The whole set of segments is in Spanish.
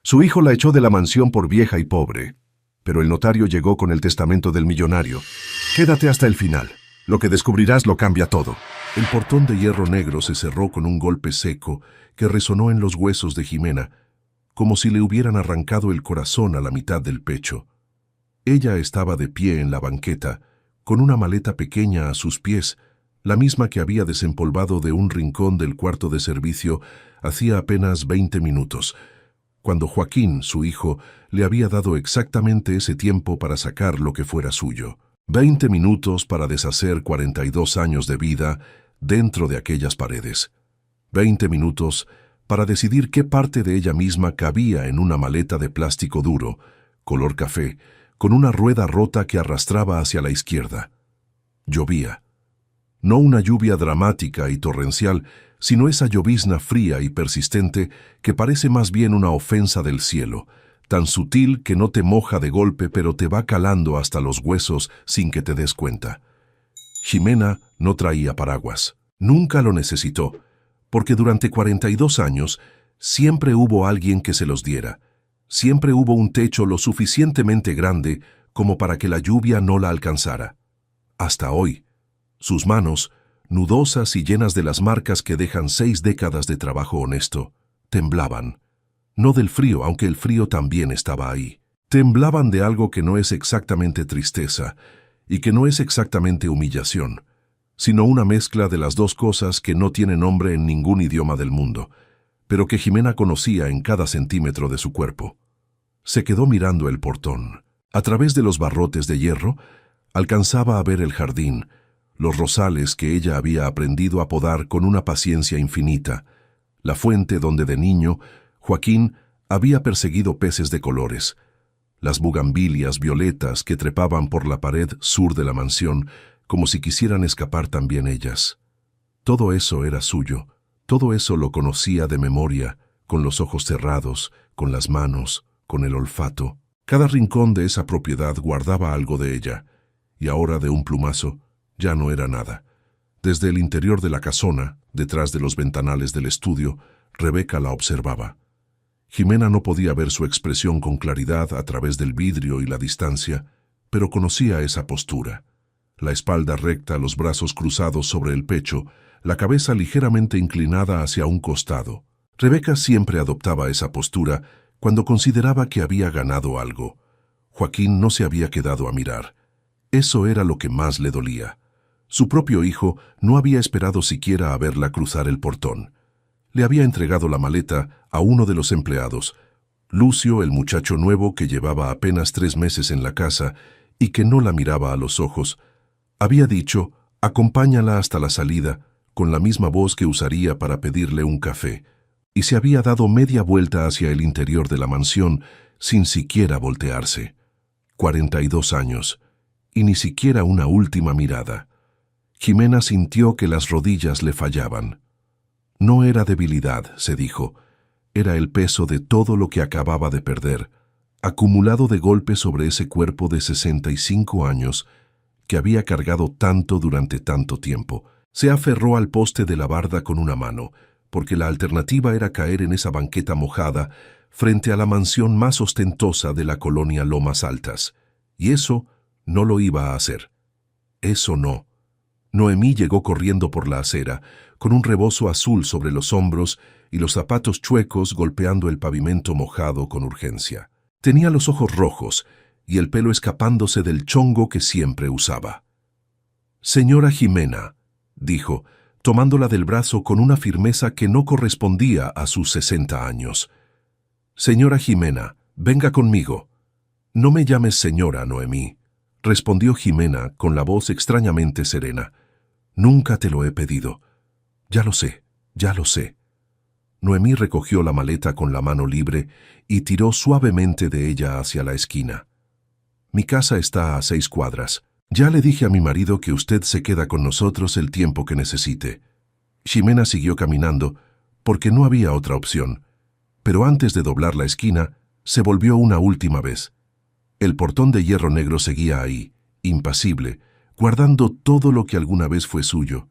Su hijo la echó de la mansión por vieja y pobre, pero el notario llegó con el testamento del millonario. Quédate hasta el final. Lo que descubrirás lo cambia todo. El portón de hierro negro se cerró con un golpe seco que resonó en los huesos de Jimena, como si le hubieran arrancado el corazón a la mitad del pecho. Ella estaba de pie en la banqueta, con una maleta pequeña a sus pies, la misma que había desempolvado de un rincón del cuarto de servicio hacía apenas 20 minutos, cuando Joaquín, su hijo, le había dado exactamente ese tiempo para sacar lo que fuera suyo. 20 minutos para deshacer 42 años de vida dentro de aquellas paredes. 20 minutos para decidir qué parte de ella misma cabía en una maleta de plástico duro, color café, con una rueda rota que arrastraba hacia la izquierda. Llovía. No una lluvia dramática y torrencial, sino esa llovizna fría y persistente que parece más bien una ofensa del cielo, tan sutil que no te moja de golpe pero te va calando hasta los huesos sin que te des cuenta. Jimena no traía paraguas. Nunca lo necesitó, porque durante 42 años siempre hubo alguien que se los diera. Siempre hubo un techo lo suficientemente grande como para que la lluvia no la alcanzara. Hasta hoy, sus manos, nudosas y llenas de las marcas que dejan 6 décadas de trabajo honesto, temblaban. No del frío, aunque el frío también estaba ahí. Temblaban de algo que no es exactamente tristeza y que no es exactamente humillación, sino una mezcla de las dos cosas que no tiene nombre en ningún idioma del mundo, pero que Jimena conocía en cada centímetro de su cuerpo. Se quedó mirando el portón. A través de los barrotes de hierro, alcanzaba a ver el jardín, los rosales que ella había aprendido a podar con una paciencia infinita, la fuente donde de niño Joaquín había perseguido peces de colores, las bugambilias violetas que trepaban por la pared sur de la mansión como si quisieran escapar también ellas. Todo eso era suyo, todo eso lo conocía de memoria, con los ojos cerrados, con las manos, con el olfato. Cada rincón de esa propiedad guardaba algo de ella, y ahora de un plumazo ya no era nada. Desde el interior de la casona, detrás de los ventanales del estudio, Rebeca la observaba. Jimena no podía ver su expresión con claridad a través del vidrio y la distancia, pero conocía esa postura. La espalda recta, los brazos cruzados sobre el pecho, la cabeza ligeramente inclinada hacia un costado. Rebeca siempre adoptaba esa postura cuando consideraba que había ganado algo. Joaquín no se había quedado a mirar. Eso era lo que más le dolía. Su propio hijo no había esperado siquiera a verla cruzar el portón. Le había entregado la maleta a uno de los empleados, Lucio, el muchacho nuevo que llevaba apenas 3 meses en la casa y que no la miraba a los ojos. Había dicho, acompáñala hasta la salida, con la misma voz que usaría para pedirle un café, y se había dado media vuelta hacia el interior de la mansión sin siquiera voltearse. 42 años, y ni siquiera una última mirada. Jimena sintió que las rodillas le fallaban. No era debilidad, se dijo, era el peso de todo lo que acababa de perder, acumulado de golpe sobre ese cuerpo de 65 años que había cargado tanto durante tanto tiempo. Se aferró al poste de la barda con una mano, porque la alternativa era caer en esa banqueta mojada frente a la mansión más ostentosa de la colonia Lomas Altas. Y eso no lo iba a hacer. Eso no. Noemí llegó corriendo por la acera, con un rebozo azul sobre los hombros y los zapatos chuecos golpeando el pavimento mojado con urgencia. Tenía los ojos rojos y el pelo escapándose del chongo que siempre usaba. «Señora Jimena», dijo, tomándola del brazo con una firmeza que no correspondía a sus 60 años. «Señora Jimena, venga conmigo». «No me llames señora, Noemí», respondió Jimena con la voz extrañamente serena. «Nunca te lo he pedido». «Ya lo sé, ya lo sé». Noemí recogió la maleta con la mano libre y tiró suavemente de ella hacia la esquina. «Mi casa está a 6 cuadras. Ya le dije a mi marido que usted se queda con nosotros el tiempo que necesite». Jimena siguió caminando, porque no había otra opción, pero antes de doblar la esquina, se volvió una última vez. El portón de hierro negro seguía ahí, impasible, guardando todo lo que alguna vez fue suyo.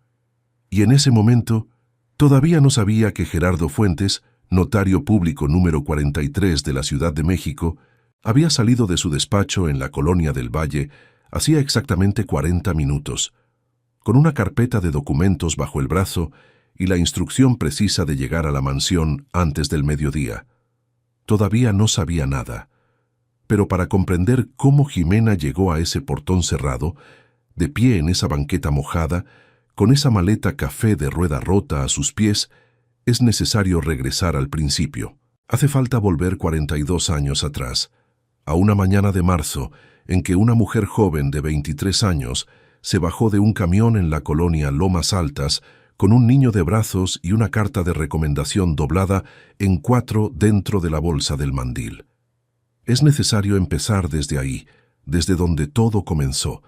Y en ese momento, todavía no sabía que Gerardo Fuentes notario público número 43 de la Ciudad de México, había salido de su despacho en la Colonia del Valle hacía exactamente 40 minutos, con una carpeta de documentos bajo el brazo y la instrucción precisa de llegar a la mansión antes del mediodía. Todavía no sabía nada, pero para comprender cómo Jimena llegó a ese portón cerrado, de pie en esa banqueta mojada, con esa maleta café de rueda rota a sus pies, es necesario regresar al principio. Hace falta volver 42 años atrás, a una mañana de marzo en que una mujer joven de 23 años se bajó de un camión en la colonia Lomas Altas con un niño de brazos y una carta de recomendación doblada en 4 dentro de la bolsa del mandil. Es necesario empezar desde ahí, desde donde todo comenzó,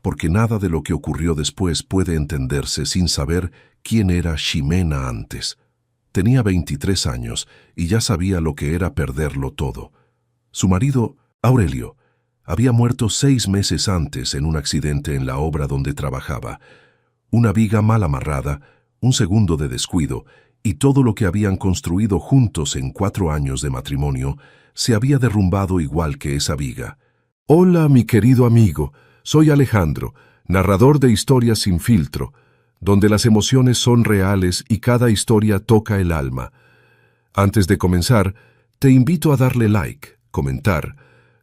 porque nada de lo que ocurrió después puede entenderse sin saber quién era Ximena antes. Tenía 23 años y ya sabía lo que era perderlo todo. Su marido, Aurelio, había muerto 6 meses antes en un accidente en la obra donde trabajaba. Una viga mal amarrada, un segundo de descuido, y todo lo que habían construido juntos en 4 años de matrimonio se había derrumbado igual que esa viga. Hola, mi querido amigo, soy Alejandro, narrador de Historias sin filtro, donde las emociones son reales y cada historia toca el alma. Antes de comenzar, te invito a darle like, comentar,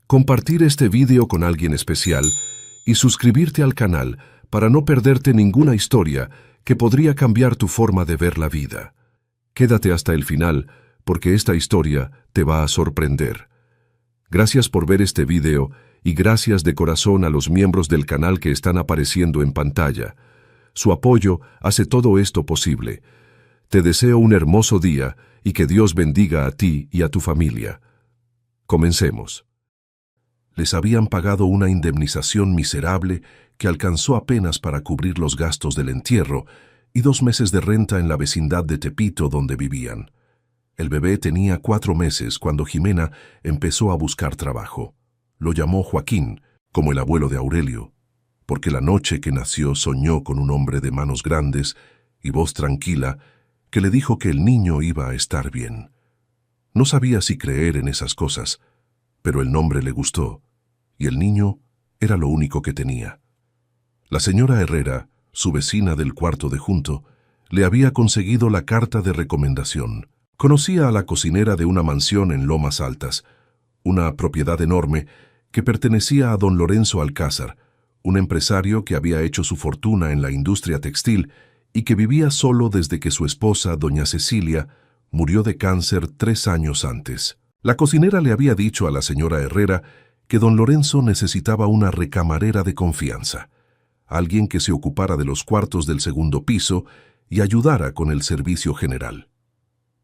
compartir este vídeo con alguien especial y suscribirte al canal para no perderte ninguna historia que podría cambiar tu forma de ver la vida. Quédate hasta el final porque esta historia te va a sorprender. Gracias por ver este vídeo y gracias de corazón a los miembros del canal que están apareciendo en pantalla. Su apoyo hace todo esto posible. Te deseo un hermoso día y que Dios bendiga a ti y a tu familia. Comencemos. Les habían pagado una indemnización miserable que alcanzó apenas para cubrir los gastos del entierro y 2 meses de renta en la vecindad de Tepito donde vivían. El bebé tenía 4 meses cuando Jimena empezó a buscar trabajo. Lo llamó Joaquín, como el abuelo de Aurelio, porque la noche que nació soñó con un hombre de manos grandes y voz tranquila que le dijo que el niño iba a estar bien. No sabía si creer en esas cosas, pero el nombre le gustó, y el niño era lo único que tenía. La señora Herrera, su vecina del cuarto de junto, le había conseguido la carta de recomendación. Conocía a la cocinera de una mansión en Lomas Altas, una propiedad enorme que pertenecía a don Lorenzo Alcázar, un empresario que había hecho su fortuna en la industria textil y que vivía solo desde que su esposa, doña Cecilia, murió de cáncer 3 años antes. La cocinera le había dicho a la señora Herrera que don Lorenzo necesitaba una recamarera de confianza, alguien que se ocupara de los cuartos del segundo piso y ayudara con el servicio general.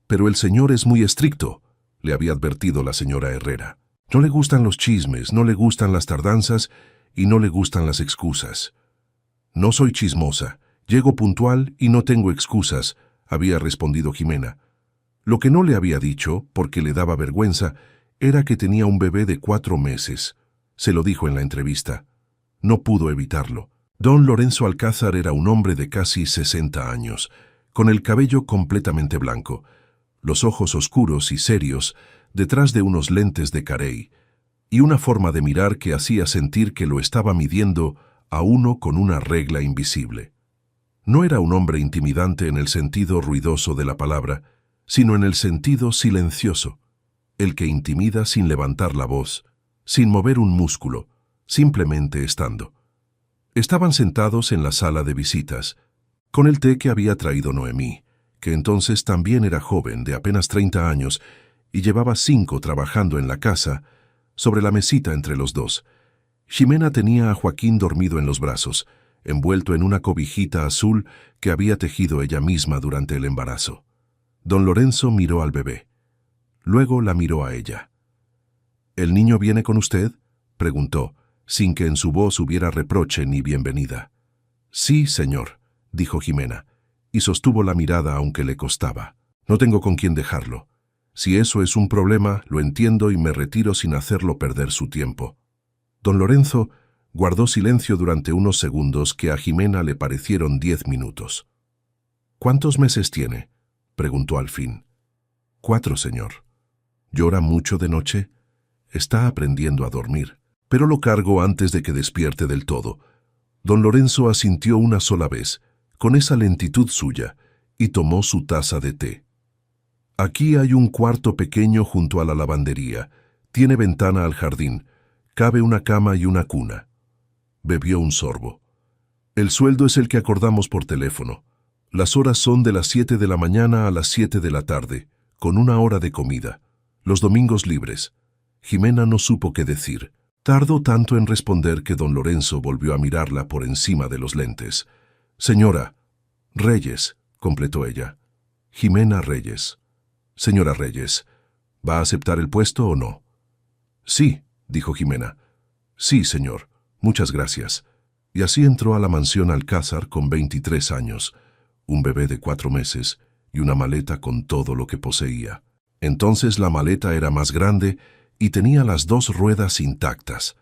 Pero el señor es muy estricto, le había advertido la señora Herrera. No le gustan los chismes, no le gustan las tardanzas y no le gustan las excusas. No soy chismosa, llego puntual y no tengo excusas, había respondido Jimena. Lo que no le había dicho, porque le daba vergüenza, era que tenía un bebé de 4 meses. Se lo dijo en la entrevista. No pudo evitarlo. Don Lorenzo Alcázar era un hombre de casi 60 años, con el cabello completamente blanco, los ojos oscuros y serios detrás de unos lentes de carey, y una forma de mirar que hacía sentir que lo estaba midiendo a uno con una regla invisible. No era un hombre intimidante en el sentido ruidoso de la palabra, sino en el sentido silencioso, el que intimida sin levantar la voz, sin mover un músculo, simplemente estando. Estaban sentados en la sala de visitas, con el té que había traído Noemí, que entonces también era joven, de apenas 30 años, y llevaba 5 trabajando en la casa, sobre la mesita entre los dos. Ximena tenía a Joaquín dormido en los brazos, envuelto en una cobijita azul que había tejido ella misma durante el embarazo. Don Lorenzo miró al bebé. Luego la miró a ella. ¿El niño viene con usted?, preguntó, sin que en su voz hubiera reproche ni bienvenida. Sí, señor, dijo Jimena, y sostuvo la mirada aunque le costaba. No tengo con quién dejarlo. Si eso es un problema, lo entiendo y me retiro sin hacerlo perder su tiempo. Don Lorenzo guardó silencio durante unos segundos que a Jimena le parecieron 10 minutos. ¿Cuántos meses tiene?, preguntó al fin. 4, señor. ¿Llora mucho de noche? Está aprendiendo a dormir, pero lo cargo antes de que despierte del todo. Don Lorenzo asintió una sola vez, con esa lentitud suya, y tomó su taza de té. Aquí hay un cuarto pequeño junto a la lavandería. Tiene ventana al jardín. Cabe una cama y una cuna. Bebió un sorbo. El sueldo es el que acordamos por teléfono. Las horas son de las 7 de la mañana a las 7 de la tarde, con una hora de comida. Los domingos libres. Jimena no supo qué decir. Tardó tanto en responder que don Lorenzo volvió a mirarla por encima de los lentes. Señora Reyes, completó ella. Jimena Reyes. Señora Reyes, ¿va a aceptar el puesto o no? Sí, dijo Jimena. Sí, señor. Muchas gracias. Y así entró a la mansión Alcázar con 23 años, un bebé de 4 meses y una maleta con todo lo que poseía. Entonces la maleta era más grande y tenía las 2 ruedas intactas.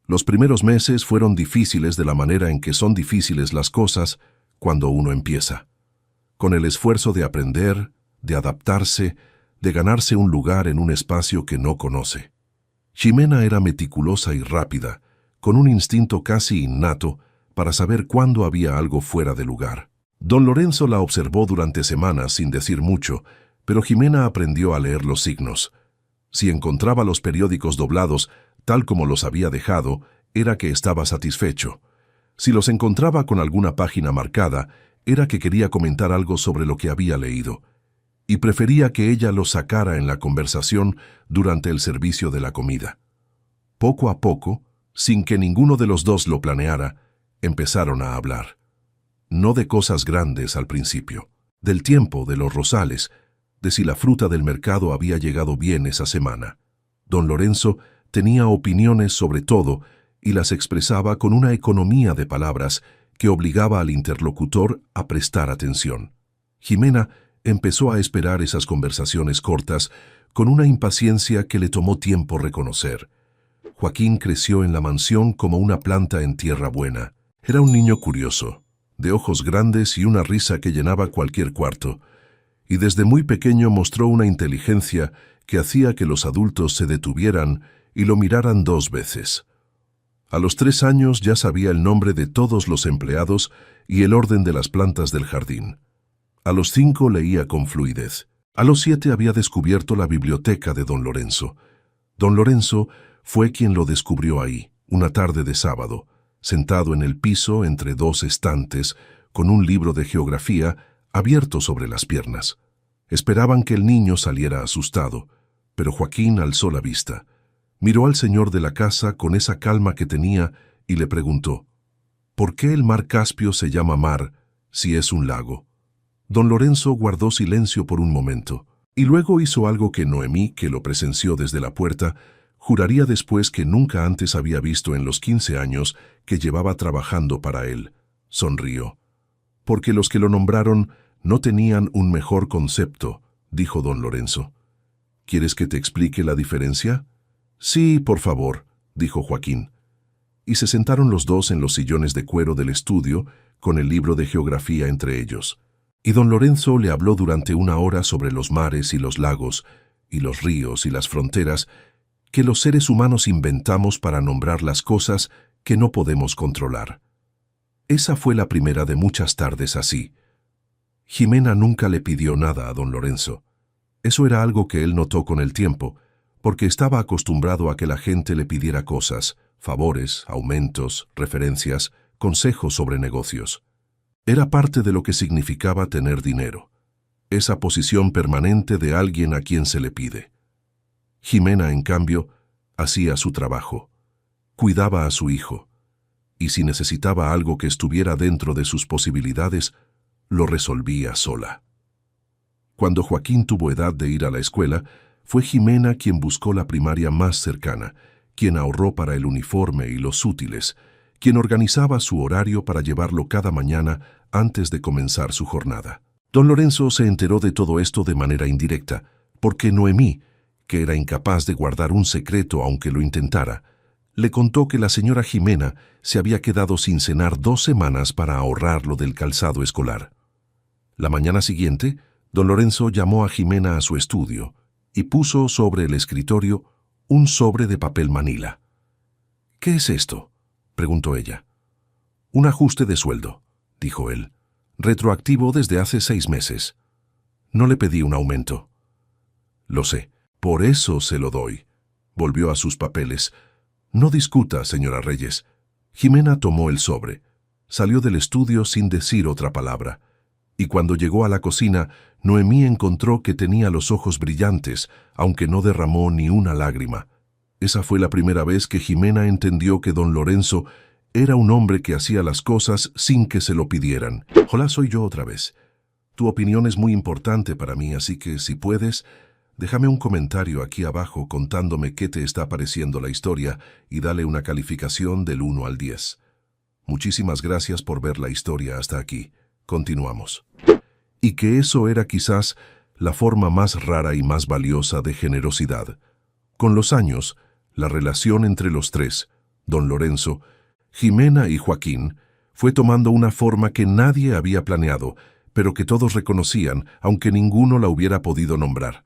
Los primeros meses fueron difíciles de la manera en que son difíciles las cosas cuando uno empieza. Con el esfuerzo de aprender, de adaptarse, de ganarse un lugar en un espacio que no conoce. Jimena era meticulosa y rápida, con un instinto casi innato para saber cuándo había algo fuera de lugar. Don Lorenzo la observó durante semanas sin decir mucho, pero Jimena aprendió a leer los signos. Si encontraba los periódicos doblados, tal como los había dejado, era que estaba satisfecho. Si los encontraba con alguna página marcada, era que quería comentar algo sobre lo que había leído, y prefería que ella lo sacara en la conversación durante el servicio de la comida. Poco a poco, sin que ninguno de los dos lo planeara, empezaron a hablar. No de cosas grandes al principio, del tiempo, de los rosales, de si la fruta del mercado había llegado bien esa semana. Don Lorenzo tenía opiniones sobre todo y las expresaba con una economía de palabras que obligaba al interlocutor a prestar atención. Jimena empezó a esperar esas conversaciones cortas con una impaciencia que le tomó tiempo reconocer. Joaquín creció en la mansión como una planta en tierra buena. Era un niño curioso, de ojos grandes y una risa que llenaba cualquier cuarto, y desde muy pequeño mostró una inteligencia que hacía que los adultos se detuvieran y lo miraran 2 veces. A los 3 años ya sabía el nombre de todos los empleados y el orden de las plantas del jardín. A los 5 leía con fluidez. A los 7 había descubierto la biblioteca de don Lorenzo. Don Lorenzo fue quien lo descubrió ahí, una tarde de sábado, sentado en el piso entre 2 estantes, con un libro de geografía abierto sobre las piernas. Esperaban que el niño saliera asustado, pero Joaquín alzó la vista. Miró al señor de la casa con esa calma que tenía y le preguntó, ¿por qué el mar Caspio se llama mar si es un lago? Don Lorenzo guardó silencio por un momento, y luego hizo algo que Noemí, que lo presenció desde la puerta, juraría después que nunca antes había visto en los 15 años que llevaba trabajando para él. Sonrió. Porque los que lo nombraron no tenían un mejor concepto, dijo don Lorenzo. ¿Quieres que te explique la diferencia? Sí, por favor, dijo Joaquín. Y se sentaron los dos en los sillones de cuero del estudio, con el libro de geografía entre ellos. Y don Lorenzo le habló durante 1 hora sobre los mares y los lagos, y los ríos y las fronteras, que los seres humanos inventamos para nombrar las cosas que no podemos controlar. Esa fue la primera de muchas tardes así. Jimena nunca le pidió nada a don Lorenzo. Eso era algo que él notó con el tiempo, porque estaba acostumbrado a que la gente le pidiera cosas, favores, aumentos, referencias, consejos sobre negocios. Era parte de lo que significaba tener dinero, esa posición permanente de alguien a quien se le pide. Jimena, en cambio, hacía su trabajo, cuidaba a su hijo, y si necesitaba algo que estuviera dentro de sus posibilidades, lo resolvía sola. Cuando Joaquín tuvo edad de ir a la escuela, fue Jimena quien buscó la primaria más cercana, quien ahorró para el uniforme y los útiles, quien organizaba su horario para llevarlo cada mañana antes de comenzar su jornada. Don Lorenzo se enteró de todo esto de manera indirecta, porque Noemí, que era incapaz de guardar un secreto aunque lo intentara, le contó que la señora Jimena se había quedado sin cenar 2 semanas para ahorrar lo del calzado escolar. La mañana siguiente, Don Lorenzo llamó a Jimena a su estudio y puso sobre el escritorio un sobre de papel manila. «¿Qué es esto?», preguntó ella. «Un ajuste de sueldo», dijo él, «retroactivo desde hace 6 meses. No le pedí un aumento». «Lo sé, por eso se lo doy», volvió a sus papeles. «No discuta, señora Reyes». Jimena tomó el sobre, salió del estudio sin decir otra palabra, y cuando llegó a la cocina, Noemí encontró que tenía los ojos brillantes, aunque no derramó ni una lágrima. Esa fue la primera vez que Jimena entendió que don Lorenzo era un hombre que hacía las cosas sin que se lo pidieran. «Hola, soy yo otra vez. Tu opinión es muy importante para mí, así que, si puedes, déjame un comentario aquí abajo contándome qué te está pareciendo la historia y dale una calificación del 1 al 10. Muchísimas gracias por ver la historia hasta aquí. Continuamos». Y que eso era quizás la forma más rara y más valiosa de generosidad. Con los años, la relación entre los tres, don Lorenzo, Jimena y Joaquín, fue tomando una forma que nadie había planeado, pero que todos reconocían, aunque ninguno la hubiera podido nombrar.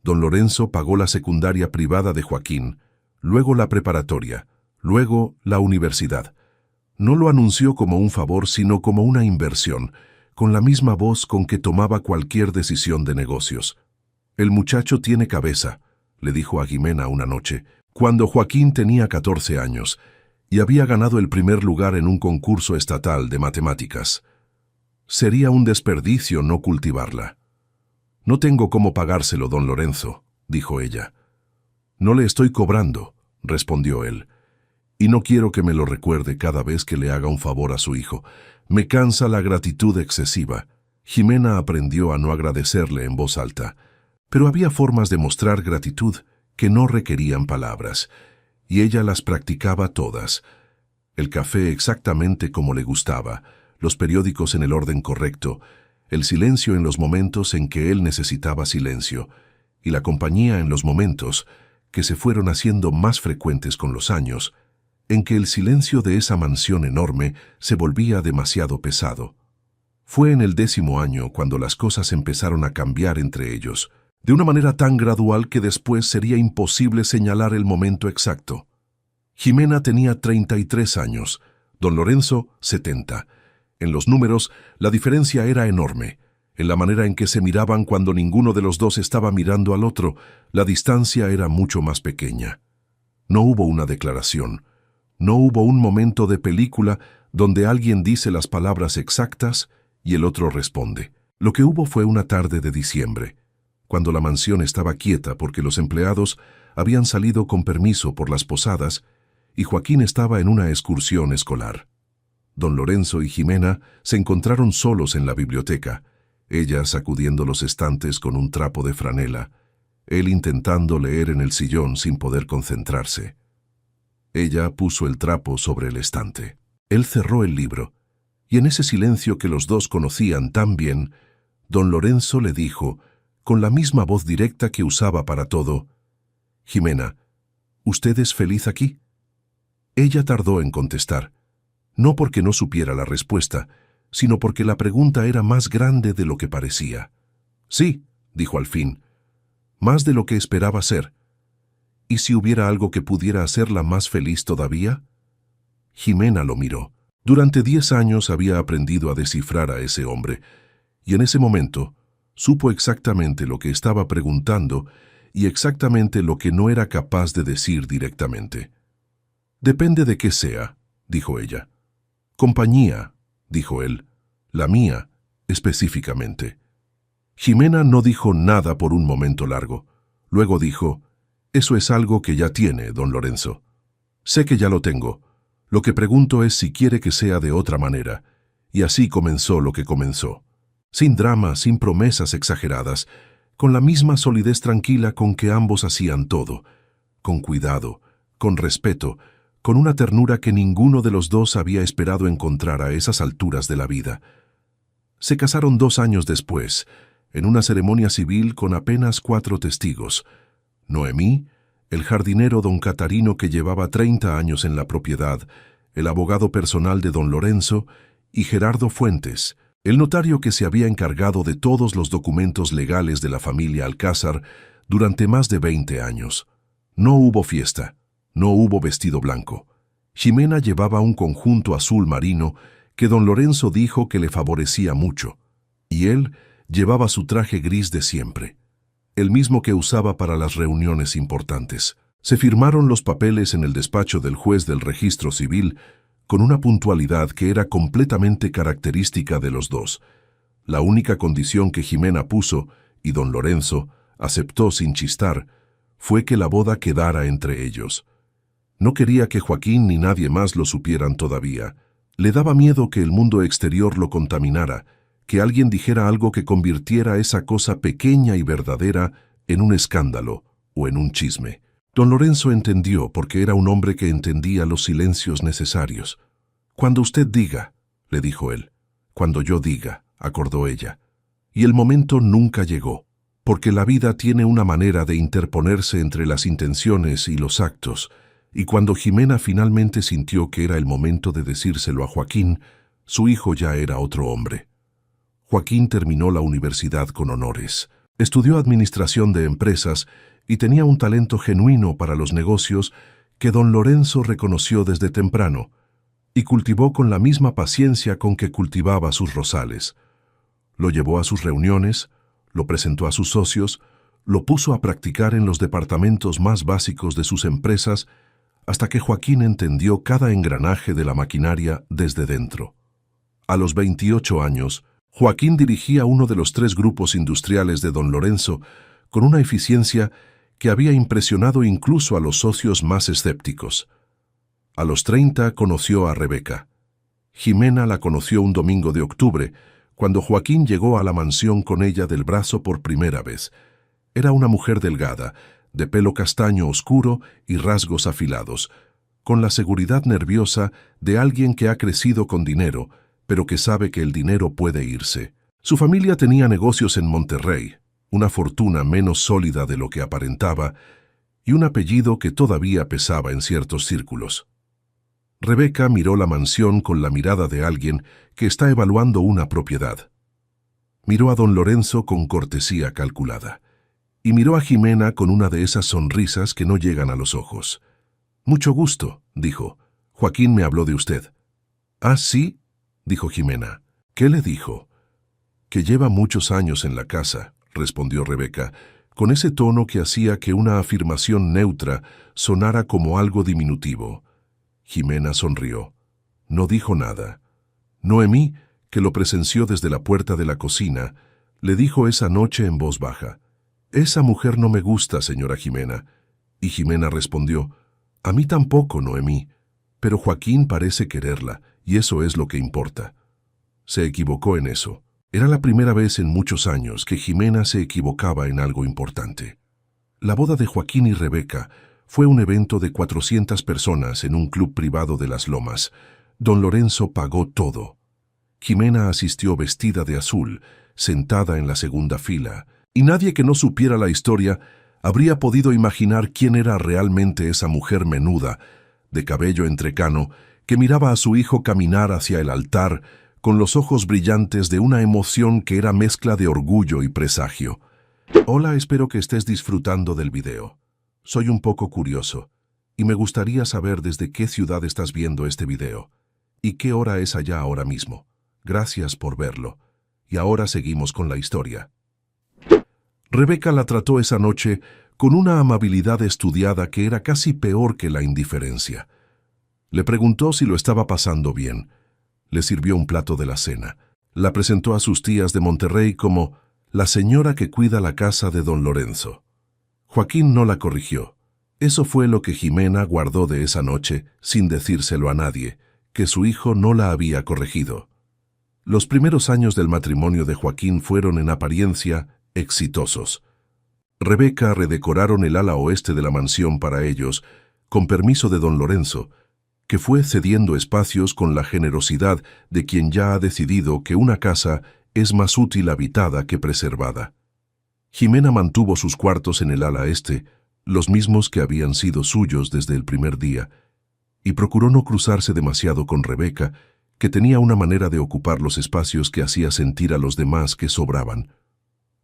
Don Lorenzo pagó la secundaria privada de Joaquín, luego la preparatoria, luego la universidad. No lo anunció como un favor, sino como una inversión, con la misma voz con que tomaba cualquier decisión de negocios. «El muchacho tiene cabeza», le dijo a Jimena una noche, cuando Joaquín tenía 14 años y había ganado el primer lugar en un concurso estatal de matemáticas. «Sería un desperdicio no cultivarla». «No tengo cómo pagárselo, don Lorenzo», dijo ella. «No le estoy cobrando», respondió él, «y no quiero que me lo recuerde cada vez que le haga un favor a su hijo. Me cansa la gratitud excesiva». Jimena aprendió a no agradecerle en voz alta, pero había formas de mostrar gratitud que no requerían palabras, y ella las practicaba todas. El café exactamente como le gustaba, los periódicos en el orden correcto, el silencio en los momentos en que él necesitaba silencio, y la compañía en los momentos, que se fueron haciendo más frecuentes con los años, en que el silencio de esa mansión enorme se volvía demasiado pesado. Fue en el 10º año cuando las cosas empezaron a cambiar entre ellos, de una manera tan gradual que después sería imposible señalar el momento exacto. Jimena tenía 33 años, don Lorenzo 70. En los números, la diferencia era enorme. En la manera en que se miraban cuando ninguno de los dos estaba mirando al otro, la distancia era mucho más pequeña. No hubo una declaración. No hubo un momento de película donde alguien dice las palabras exactas y el otro responde. Lo que hubo fue una tarde de diciembre, cuando la mansión estaba quieta porque los empleados habían salido con permiso por las posadas y Joaquín estaba en una excursión escolar. Don Lorenzo y Jimena se encontraron solos en la biblioteca, ella sacudiendo los estantes con un trapo de franela, él intentando leer en el sillón sin poder concentrarse. Ella puso el trapo sobre el estante. Él cerró el libro, y en ese silencio que los dos conocían tan bien, don Lorenzo le dijo, con la misma voz directa que usaba para todo, «Jimena, ¿usted es feliz aquí?». Ella tardó en contestar, no porque no supiera la respuesta, sino porque la pregunta era más grande de lo que parecía. «Sí», dijo al fin, «más de lo que esperaba ser». ¿Y si hubiera algo que pudiera hacerla más feliz todavía? Jimena lo miró. Durante 10 años había aprendido a descifrar a ese hombre, y en ese momento supo exactamente lo que estaba preguntando y exactamente lo que no era capaz de decir directamente. «Depende de qué sea», dijo ella. «Compañía», dijo él. «La mía, específicamente». Jimena no dijo nada por un momento largo. Luego dijo, «Eso es algo que ya tiene, don Lorenzo». «Sé que ya lo tengo. Lo que pregunto es si quiere que sea de otra manera». Y así comenzó lo que comenzó. Sin drama, sin promesas exageradas, con la misma solidez tranquila con que ambos hacían todo, con cuidado, con respeto, con una ternura que ninguno de los dos había esperado encontrar a esas alturas de la vida. Se casaron 2 años después, en una ceremonia civil con apenas 4 testigos. Noemí, el jardinero don Catarino que llevaba 30 años en la propiedad, el abogado personal de don Lorenzo y Gerardo Fuentes, El notario que se había encargado de todos los documentos legales de la familia Alcázar durante más de 20 años. No hubo fiesta, no hubo vestido blanco. Ximena llevaba un conjunto azul marino que don Lorenzo dijo que le favorecía mucho, y él llevaba su traje gris de siempre, el mismo que usaba para las reuniones importantes. Se firmaron los papeles en el despacho del juez del registro civil con una puntualidad que era completamente característica de los dos. La única condición que Ximena puso, y don Lorenzo aceptó sin chistar, fue que la boda quedara entre ellos. No quería que Joaquín ni nadie más lo supieran todavía. Le daba miedo que el mundo exterior lo contaminara, que alguien dijera algo que convirtiera esa cosa pequeña y verdadera en un escándalo o en un chisme. Don Lorenzo entendió porque era un hombre que entendía los silencios necesarios. «Cuando usted diga», le dijo él. «Cuando yo diga», acordó ella. Y el momento nunca llegó, porque la vida tiene una manera de interponerse entre las intenciones y los actos, y cuando Ximena finalmente sintió que era el momento de decírselo a Joaquín, su hijo ya era otro hombre. Joaquín terminó la universidad con honores. Estudió administración de empresas y tenía un talento genuino para los negocios que don Lorenzo reconoció desde temprano y cultivó con la misma paciencia con que cultivaba sus rosales. Lo llevó a sus reuniones, lo presentó a sus socios, lo puso a practicar en los departamentos más básicos de sus empresas hasta que Joaquín entendió cada engranaje de la maquinaria desde dentro. A los 28 años, Joaquín dirigía uno de los 3 grupos industriales de don Lorenzo con una eficiencia que había impresionado incluso a los socios más escépticos. A los 30 conoció a Rebeca. Ximena la conoció un domingo de octubre, cuando Joaquín llegó a la mansión con ella del brazo por primera vez. Era una mujer delgada, de pelo castaño oscuro y rasgos afilados, con la seguridad nerviosa de alguien que ha crecido con dinero, pero que sabe que el dinero puede irse. Su familia tenía negocios en Monterrey, una fortuna menos sólida de lo que aparentaba y un apellido que todavía pesaba en ciertos círculos. Rebeca miró la mansión con la mirada de alguien que está evaluando una propiedad. Miró a don Lorenzo con cortesía calculada y miró a Ximena con una de esas sonrisas que no llegan a los ojos. «Mucho gusto», dijo. «Joaquín me habló de usted». «¿Ah, sí?», dijo Ximena. «¿Qué le dijo?» «Que lleva muchos años en la casa», respondió Rebeca, con ese tono que hacía que una afirmación neutra sonara como algo diminutivo. Ximena sonrió. No dijo nada. Noemí, que lo presenció desde la puerta de la cocina, le dijo esa noche en voz baja: «Esa mujer no me gusta, señora Ximena». Y Ximena respondió: «A mí tampoco, Noemí, pero Joaquín parece quererla, y eso es lo que importa». Se equivocó en eso. Era la primera vez en muchos años que Ximena se equivocaba en algo importante. La boda de Joaquín y Rebeca fue un evento de 400 personas en un club privado de Las Lomas. Don Lorenzo pagó todo. Ximena asistió vestida de azul, sentada en la segunda fila, y nadie que no supiera la historia habría podido imaginar quién era realmente esa mujer menuda, de cabello entrecano, que miraba a su hijo caminar hacia el altar con los ojos brillantes de una emoción que era mezcla de orgullo y presagio. «Hola, espero que estés disfrutando del video. Soy un poco curioso, y me gustaría saber desde qué ciudad estás viendo este video, y qué hora es allá ahora mismo. Gracias por verlo. Y ahora seguimos con la historia». Rebeca la trató esa noche con una amabilidad estudiada que era casi peor que la indiferencia. Le preguntó si lo estaba pasando bien. Le sirvió un plato de la cena. La presentó a sus tías de Monterrey como la señora que cuida la casa de don Lorenzo. Joaquín no la corrigió. Eso fue lo que Ximena guardó de esa noche, sin decírselo a nadie, que su hijo no la había corregido. Los primeros años del matrimonio de Joaquín fueron en apariencia exitosos. Rebeca redecoraron el ala oeste de la mansión para ellos, con permiso de don Lorenzo, que fue cediendo espacios con la generosidad de quien ya ha decidido que una casa es más útil habitada que preservada. Ximena mantuvo sus cuartos en el ala este, los mismos que habían sido suyos desde el primer día, y procuró no cruzarse demasiado con Rebeca, que tenía una manera de ocupar los espacios que hacía sentir a los demás que sobraban.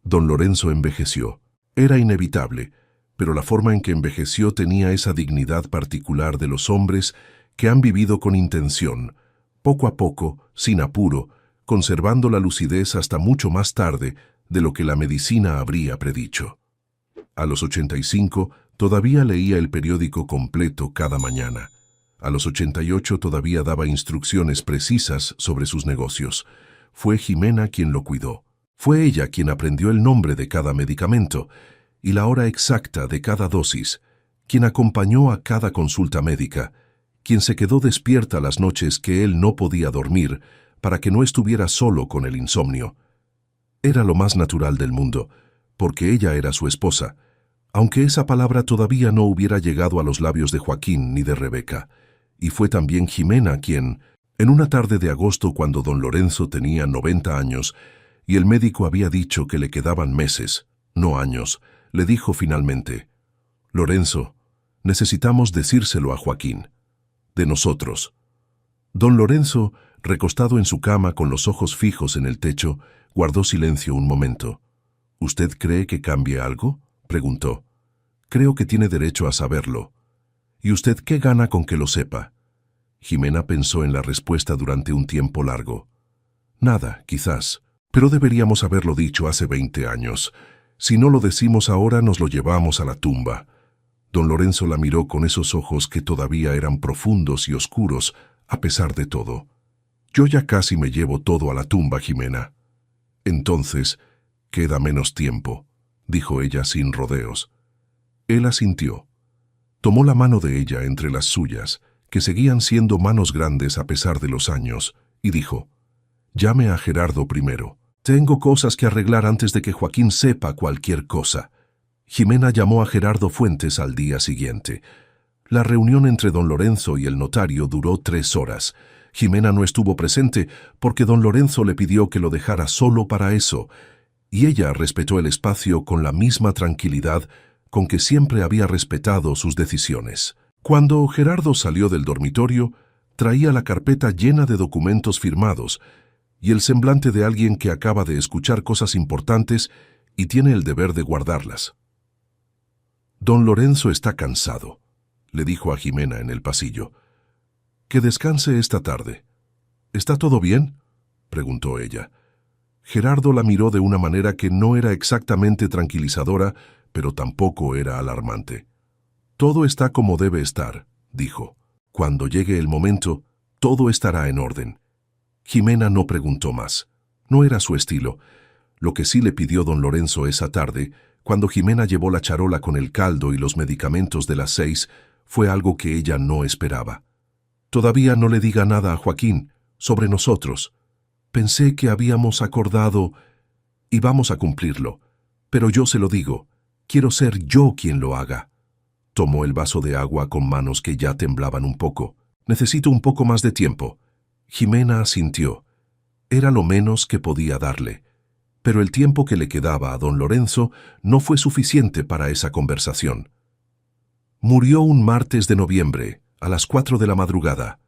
Don Lorenzo envejeció. Era inevitable, pero la forma en que envejeció tenía esa dignidad particular de los hombres que han vivido con intención, poco a poco, sin apuro, conservando la lucidez hasta mucho más tarde de lo que la medicina habría predicho. A los 85 todavía leía el periódico completo cada mañana. A los 88 todavía daba instrucciones precisas sobre sus negocios. Fue Jimena quien lo cuidó. Fue ella quien aprendió el nombre de cada medicamento y la hora exacta de cada dosis, quien acompañó a cada consulta médica, quien se quedó despierta las noches que él no podía dormir para que no estuviera solo con el insomnio. Era lo más natural del mundo, porque ella era su esposa, aunque esa palabra todavía no hubiera llegado a los labios de Joaquín ni de Rebeca, y fue también Jimena quien, en una tarde de agosto cuando don Lorenzo tenía 90 años, y el médico había dicho que le quedaban meses, no años, le dijo finalmente: «Lorenzo, necesitamos decírselo a Joaquín. De nosotros». Don Lorenzo, recostado en su cama con los ojos fijos en el techo, guardó silencio un momento. «¿Usted cree que cambie algo?», preguntó. «Creo que tiene derecho a saberlo». «¿Y usted qué gana con que lo sepa?». Jimena pensó en la respuesta durante un tiempo largo. «Nada, quizás, pero deberíamos haberlo dicho hace 20 años. Si no lo decimos ahora, nos lo llevamos a la tumba». Don Lorenzo la miró con esos ojos que todavía eran profundos y oscuros, a pesar de todo. «Yo ya casi me llevo todo a la tumba, Jimena». «Entonces, queda menos tiempo», dijo ella sin rodeos. Él asintió. Tomó la mano de ella entre las suyas, que seguían siendo manos grandes a pesar de los años, y dijo: «Llame a Gerardo primero. Tengo cosas que arreglar antes de que Joaquín sepa cualquier cosa». Jimena llamó a Gerardo Fuentes al día siguiente. La reunión entre don Lorenzo y el notario duró 3 horas. Jimena no estuvo presente porque don Lorenzo le pidió que lo dejara solo para eso, y ella respetó el espacio con la misma tranquilidad con que siempre había respetado sus decisiones. Cuando Gerardo salió del dormitorio, traía la carpeta llena de documentos firmados y el semblante de alguien que acaba de escuchar cosas importantes y tiene el deber de guardarlas. «Don Lorenzo está cansado», le dijo a Jimena en el pasillo. «Que descanse esta tarde». «¿Está todo bien?», preguntó ella. Gerardo la miró de una manera que no era exactamente tranquilizadora, pero tampoco era alarmante. «Todo está como debe estar», dijo. «Cuando llegue el momento, todo estará en orden». Jimena no preguntó más. No era su estilo. Lo que sí le pidió don Lorenzo esa tarde, cuando Jimena llevó la charola con el caldo y los medicamentos de las 6, fue algo que ella no esperaba. «Todavía no le diga nada a Joaquín sobre nosotros. Pensé que habíamos acordado y vamos a cumplirlo, pero yo se lo digo, quiero ser yo quien lo haga». Tomó el vaso de agua con manos que ya temblaban un poco. «Necesito un poco más de tiempo». Jimena asintió. Era lo menos que podía darle. Pero el tiempo que le quedaba a don Lorenzo no fue suficiente para esa conversación. Murió un martes de noviembre, a las 4 de la madrugada,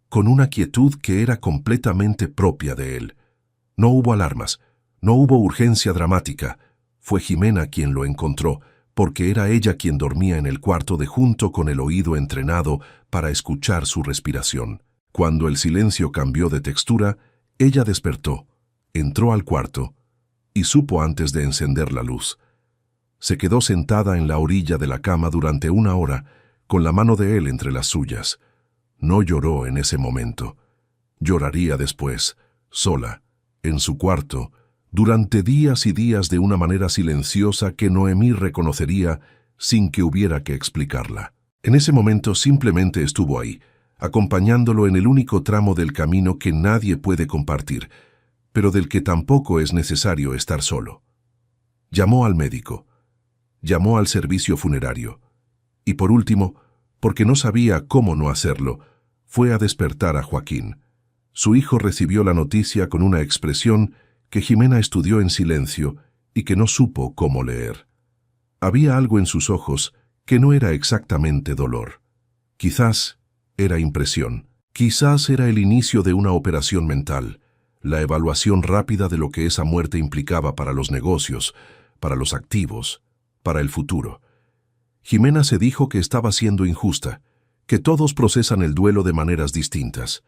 con una quietud que era completamente propia de él. No hubo alarmas, no hubo urgencia dramática. Fue Jimena quien lo encontró, porque era ella quien dormía en el cuarto de junto con el oído entrenado para escuchar su respiración. Cuando el silencio cambió de textura, ella despertó, entró al cuarto y supo antes de encender la luz. Se quedó sentada en la orilla de la cama durante 1 hora, con la mano de él entre las suyas. No lloró en ese momento. Lloraría después, sola, en su cuarto, durante días y días de una manera silenciosa que Noemí reconocería sin que hubiera que explicarla. En ese momento simplemente estuvo ahí, acompañándolo en el único tramo del camino que nadie puede compartir, pero del que tampoco es necesario estar solo. Llamó al médico, llamó al servicio funerario, y por último, porque no sabía cómo no hacerlo, fue a despertar a Joaquín. Su hijo recibió la noticia con una expresión que Jimena estudió en silencio y que no supo cómo leer. Había algo en sus ojos que no era exactamente dolor. Quizás era impresión. Quizás era el inicio de una operación mental, la evaluación rápida de lo que esa muerte implicaba para los negocios, para los activos, para el futuro. Jimena se dijo que estaba siendo injusta, que todos procesan el duelo de maneras distintas.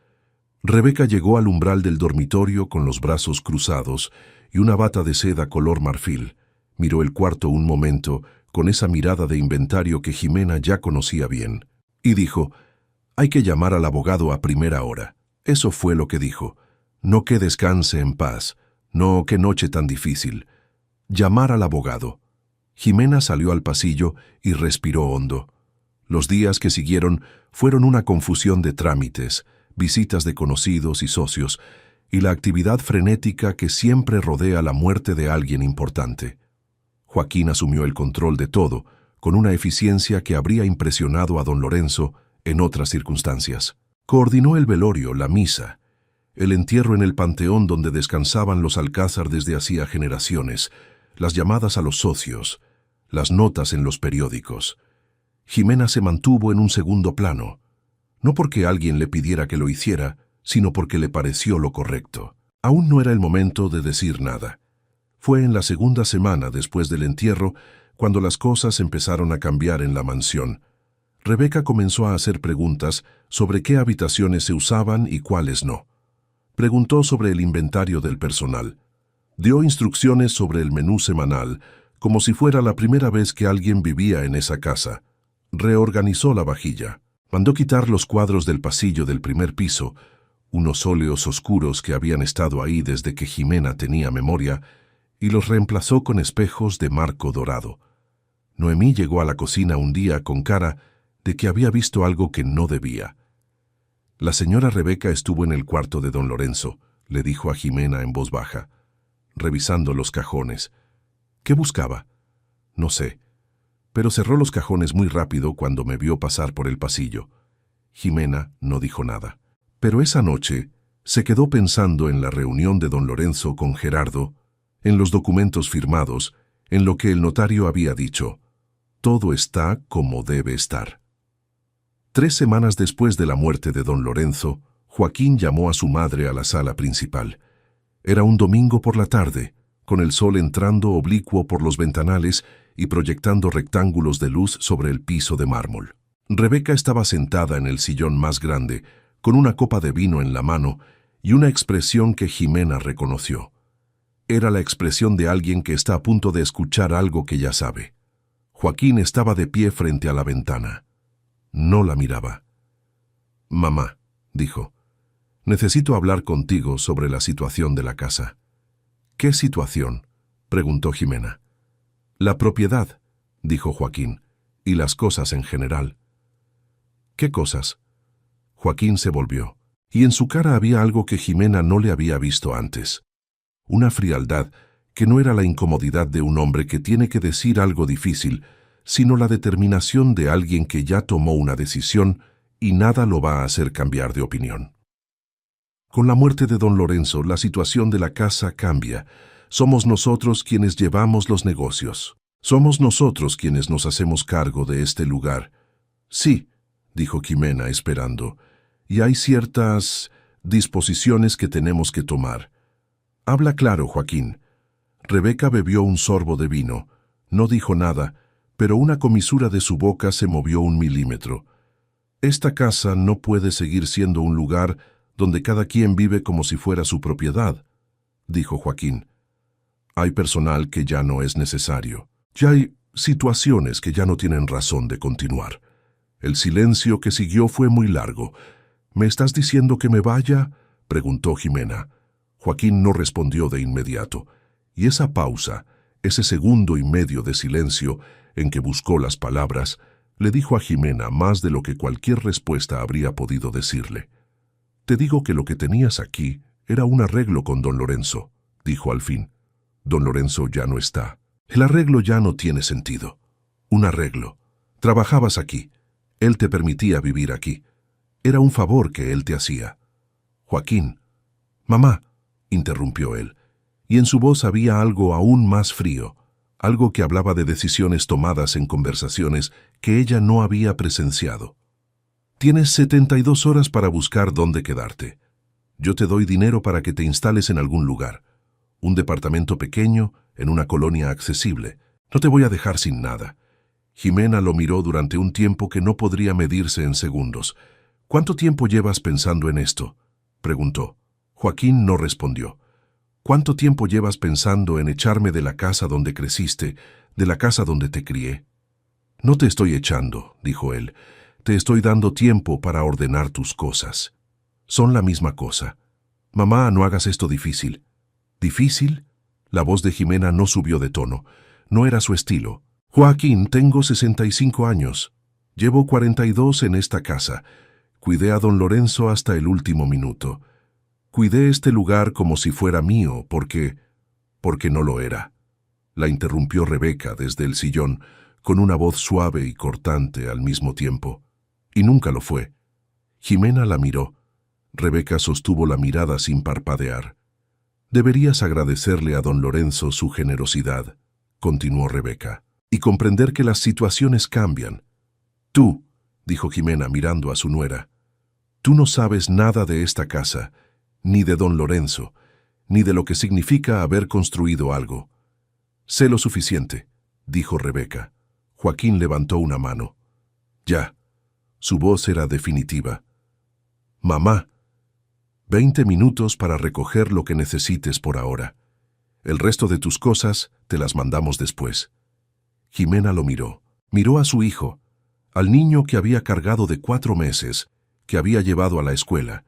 Rebeca llegó al umbral del dormitorio con los brazos cruzados y una bata de seda color marfil. Miró el cuarto un momento con esa mirada de inventario que Jimena ya conocía bien, y dijo: «Hay que llamar al abogado a primera hora». Eso fue lo que dijo. No que descanse en paz, no qué noche tan difícil. Llamar al abogado. Jimena salió al pasillo y respiró hondo. Los días que siguieron fueron una confusión de trámites, visitas de conocidos y socios, y la actividad frenética que siempre rodea la muerte de alguien importante. Joaquín asumió el control de todo, con una eficiencia que habría impresionado a don Lorenzo en otras circunstancias. Coordinó el velorio, la misa, el entierro en el panteón donde descansaban los Alcázar desde hacía generaciones, las llamadas a los socios, las notas en los periódicos. Jimena se mantuvo en un segundo plano, no porque alguien le pidiera que lo hiciera, sino porque le pareció lo correcto. Aún no era el momento de decir nada. Fue en la segunda semana después del entierro cuando las cosas empezaron a cambiar en la mansión. Rebeca comenzó a hacer preguntas sobre qué habitaciones se usaban y cuáles no. Preguntó sobre el inventario del personal. Dio instrucciones sobre el menú semanal, como si fuera la primera vez que alguien vivía en esa casa. Reorganizó la vajilla. Mandó quitar los cuadros del pasillo del primer piso, unos óleos oscuros que habían estado ahí desde que Jimena tenía memoria, y los reemplazó con espejos de marco dorado. Noemí llegó a la cocina un día con cara de que había visto algo que no debía. La señora Rebeca estuvo en el cuarto de don Lorenzo, le dijo a Jimena en voz baja, revisando los cajones. ¿Qué buscaba? No sé, pero cerró los cajones muy rápido cuando me vio pasar por el pasillo. Jimena no dijo nada. Pero esa noche se quedó pensando en la reunión de don Lorenzo con Gerardo, en los documentos firmados, en lo que el notario había dicho. Todo está como debe estar. 3 semanas después de la muerte de don Lorenzo, Joaquín llamó a su madre a la sala principal. Era un domingo por la tarde, con el sol entrando oblicuo por los ventanales y proyectando rectángulos de luz sobre el piso de mármol. Rebeca estaba sentada en el sillón más grande, con una copa de vino en la mano y una expresión que Jimena reconoció. Era la expresión de alguien que está a punto de escuchar algo que ya sabe. Joaquín estaba de pie frente a la ventana. No la miraba. «Mamá», dijo, «necesito hablar contigo sobre la situación de la casa». «¿Qué situación?», preguntó Jimena. «La propiedad», dijo Joaquín, «y las cosas en general». «¿Qué cosas?». Joaquín se volvió, y en su cara había algo que Jimena no le había visto antes. Una frialdad que no era la incomodidad de un hombre que tiene que decir algo difícil, sino la determinación de alguien que ya tomó una decisión y nada lo va a hacer cambiar de opinión. Con la muerte de don Lorenzo, la situación de la casa cambia. Somos nosotros quienes llevamos los negocios. Somos nosotros quienes nos hacemos cargo de este lugar. Sí, dijo Jimena esperando, y hay ciertas disposiciones que tenemos que tomar. Habla claro, Joaquín. Rebeca bebió un sorbo de vino. No dijo nada, pero una comisura de su boca se movió 1 milímetro. Esta casa no puede seguir siendo un lugar donde cada quien vive como si fuera su propiedad, dijo Joaquín. Hay personal que ya no es necesario. Ya hay situaciones que ya no tienen razón de continuar. El silencio que siguió fue muy largo. ¿Me estás diciendo que me vaya?, preguntó Jimena. Joaquín no respondió de inmediato, y esa pausa, ese 1,5 segundos de silencio en que buscó las palabras, le dijo a Jimena más de lo que cualquier respuesta habría podido decirle. «Te digo que lo que tenías aquí era un arreglo con don Lorenzo», dijo al fin. «Don Lorenzo ya no está. El arreglo ya no tiene sentido. Un arreglo. Trabajabas aquí. Él te permitía vivir aquí. Era un favor que él te hacía». «Joaquín». «Mamá», interrumpió él, y en su voz había algo aún más frío, algo que hablaba de decisiones tomadas en conversaciones que ella no había presenciado. Tienes 72 horas para buscar dónde quedarte. Yo te doy dinero para que te instales en algún lugar. Un departamento pequeño, en una colonia accesible. No te voy a dejar sin nada. Jimena lo miró durante un tiempo que no podría medirse en segundos. ¿Cuánto tiempo llevas pensando en esto?, preguntó. Joaquín no respondió. ¿Cuánto tiempo llevas pensando en echarme de la casa donde creciste, de la casa donde te crié? No te estoy echando, dijo él. Te estoy dando tiempo para ordenar tus cosas. Son la misma cosa. Mamá, no hagas esto difícil. ¿Difícil? La voz de Jimena no subió de tono. No era su estilo. Joaquín, tengo 65 años. Llevo 42 en esta casa. Cuidé a don Lorenzo hasta el último minuto. Cuidé este lugar como si fuera mío, porque no lo era. La interrumpió Rebeca desde el sillón, con una voz suave y cortante al mismo tiempo. Y nunca lo fue. Jimena la miró. Rebeca sostuvo la mirada sin parpadear. Deberías agradecerle a don Lorenzo su generosidad, continuó Rebeca, y comprender que las situaciones cambian. Tú, dijo Jimena mirando a su nuera, tú no sabes nada de esta casa, ni de don Lorenzo, ni de lo que significa haber construido algo. Sé lo suficiente, dijo Rebeca. Joaquín levantó una mano. Ya. Su voz era definitiva. Mamá, 20 minutos para recoger lo que necesites por ahora. El resto de tus cosas te las mandamos después. Jimena lo miró. Miró a su hijo, al niño que había cargado de 4 meses, que había llevado a la escuela,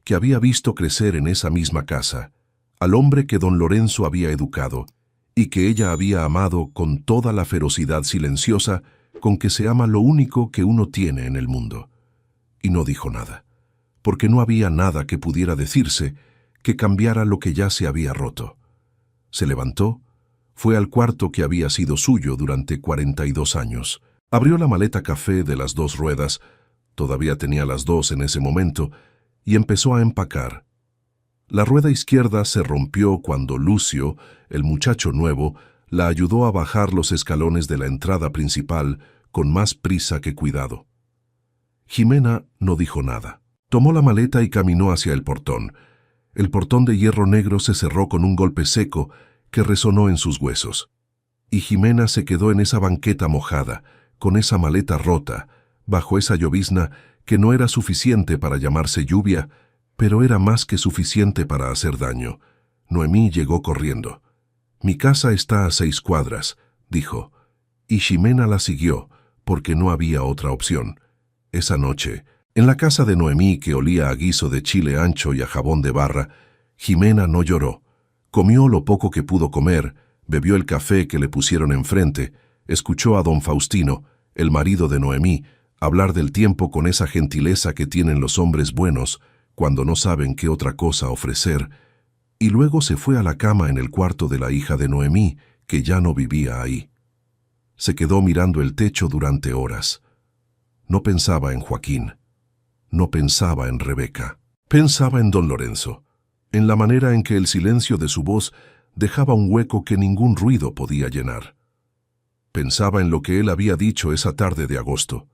que había visto crecer en esa misma casa, al hombre que don Lorenzo había educado y que ella había amado con toda la ferocidad silenciosa con que se ama lo único que uno tiene en el mundo. Y no dijo nada, porque no había nada que pudiera decirse que cambiara lo que ya se había roto. Se levantó, fue al cuarto que había sido suyo durante 42 años, abrió la maleta café de las 2 ruedas, todavía tenía las 2 en ese momento, y empezó a empacar. La rueda izquierda se rompió cuando Lucio, el muchacho nuevo, la ayudó a bajar los escalones de la entrada principal con más prisa que cuidado. Jimena no dijo nada. Tomó la maleta y caminó hacia el portón. El portón de hierro negro se cerró con un golpe seco que resonó en sus huesos. Y Jimena se quedó en esa banqueta mojada, con esa maleta rota, bajo esa llovizna que no era suficiente para llamarse lluvia, pero era más que suficiente para hacer daño. Noemí llegó corriendo. «Mi casa está a 6 cuadras», dijo, y Jimena la siguió, porque no había otra opción. Esa noche, en la casa de Noemí, que olía a guiso de chile ancho y a jabón de barra, Jimena no lloró. Comió lo poco que pudo comer, bebió el café que le pusieron enfrente, escuchó a don Faustino, el marido de Noemí, hablar del tiempo con esa gentileza que tienen los hombres buenos cuando no saben qué otra cosa ofrecer, y luego se fue a la cama en el cuarto de la hija de Noemí, que ya no vivía ahí. Se quedó mirando el techo durante horas. No pensaba en Joaquín. No pensaba en Rebeca. Pensaba en don Lorenzo, en la manera en que el silencio de su voz dejaba un hueco que ningún ruido podía llenar. Pensaba en lo que él había dicho esa tarde de agosto,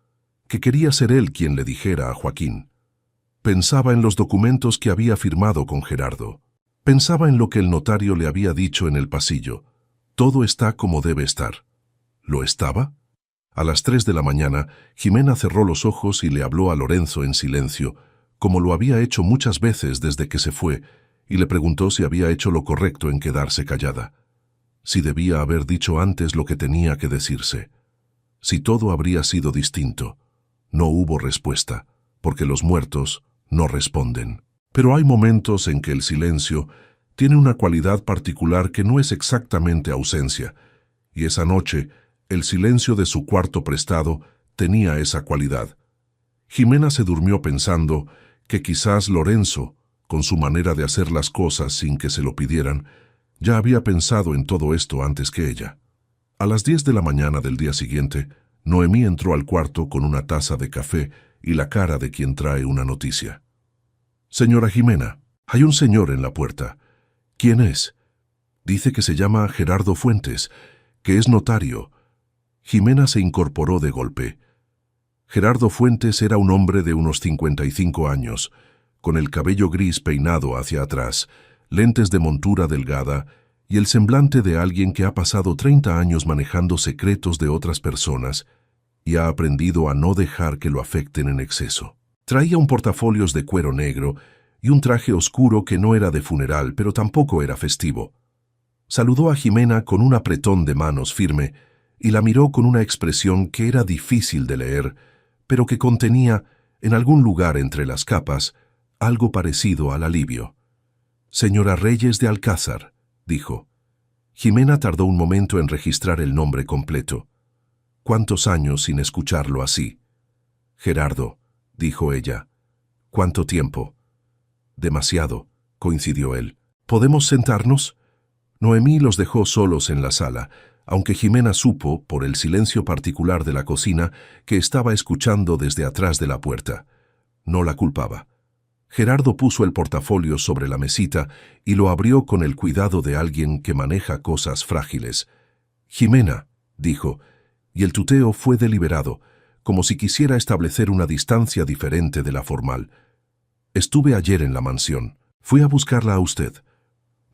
que quería ser él quien le dijera a Joaquín. Pensaba en los documentos que había firmado con Gerardo. Pensaba en lo que el notario le había dicho en el pasillo. Todo está como debe estar. ¿Lo estaba? A las 3 de la mañana, Jimena cerró los ojos y le habló a Lorenzo en silencio, como lo había hecho muchas veces desde que se fue, y le preguntó si había hecho lo correcto en quedarse callada, si debía haber dicho antes lo que tenía que decirse, si todo habría sido distinto. No hubo respuesta, porque los muertos no responden. Pero hay momentos en que el silencio tiene una cualidad particular que no es exactamente ausencia, y esa noche el silencio de su cuarto prestado tenía esa cualidad. Jimena se durmió pensando que quizás Lorenzo, con su manera de hacer las cosas sin que se lo pidieran, ya había pensado en todo esto antes que ella. A las 10 de la mañana del día siguiente, Noemí entró al cuarto con una taza de café y la cara de quien trae una noticia. «Señora Jimena, hay un señor en la puerta. ¿Quién es?» «Dice que se llama Gerardo Fuentes, que es notario». Jimena se incorporó de golpe. Gerardo Fuentes era un hombre de unos 55 años, con el cabello gris peinado hacia atrás, lentes de montura delgada y el semblante de alguien que ha pasado 30 años manejando secretos de otras personas y ha aprendido a no dejar que lo afecten en exceso. Traía un portafolios de cuero negro y un traje oscuro que no era de funeral, pero tampoco era festivo. Saludó a Jimena con un apretón de manos firme y la miró con una expresión que era difícil de leer, pero que contenía, en algún lugar entre las capas, algo parecido al alivio. «Señora Reyes de Alcázar», dijo. Jimena tardó un momento en registrar el nombre completo. ¿Cuántos años sin escucharlo así? «Gerardo», dijo ella. «¿Cuánto tiempo?» «Demasiado», coincidió él. «¿Podemos sentarnos?» Noemí los dejó solos en la sala, aunque Jimena supo, por el silencio particular de la cocina, que estaba escuchando desde atrás de la puerta. No la culpaba. Gerardo puso el portafolio sobre la mesita y lo abrió con el cuidado de alguien que maneja cosas frágiles. «Jimena», dijo, y el tuteo fue deliberado, como si quisiera establecer una distancia diferente de la formal. «Estuve ayer en la mansión. Fui a buscarla a usted».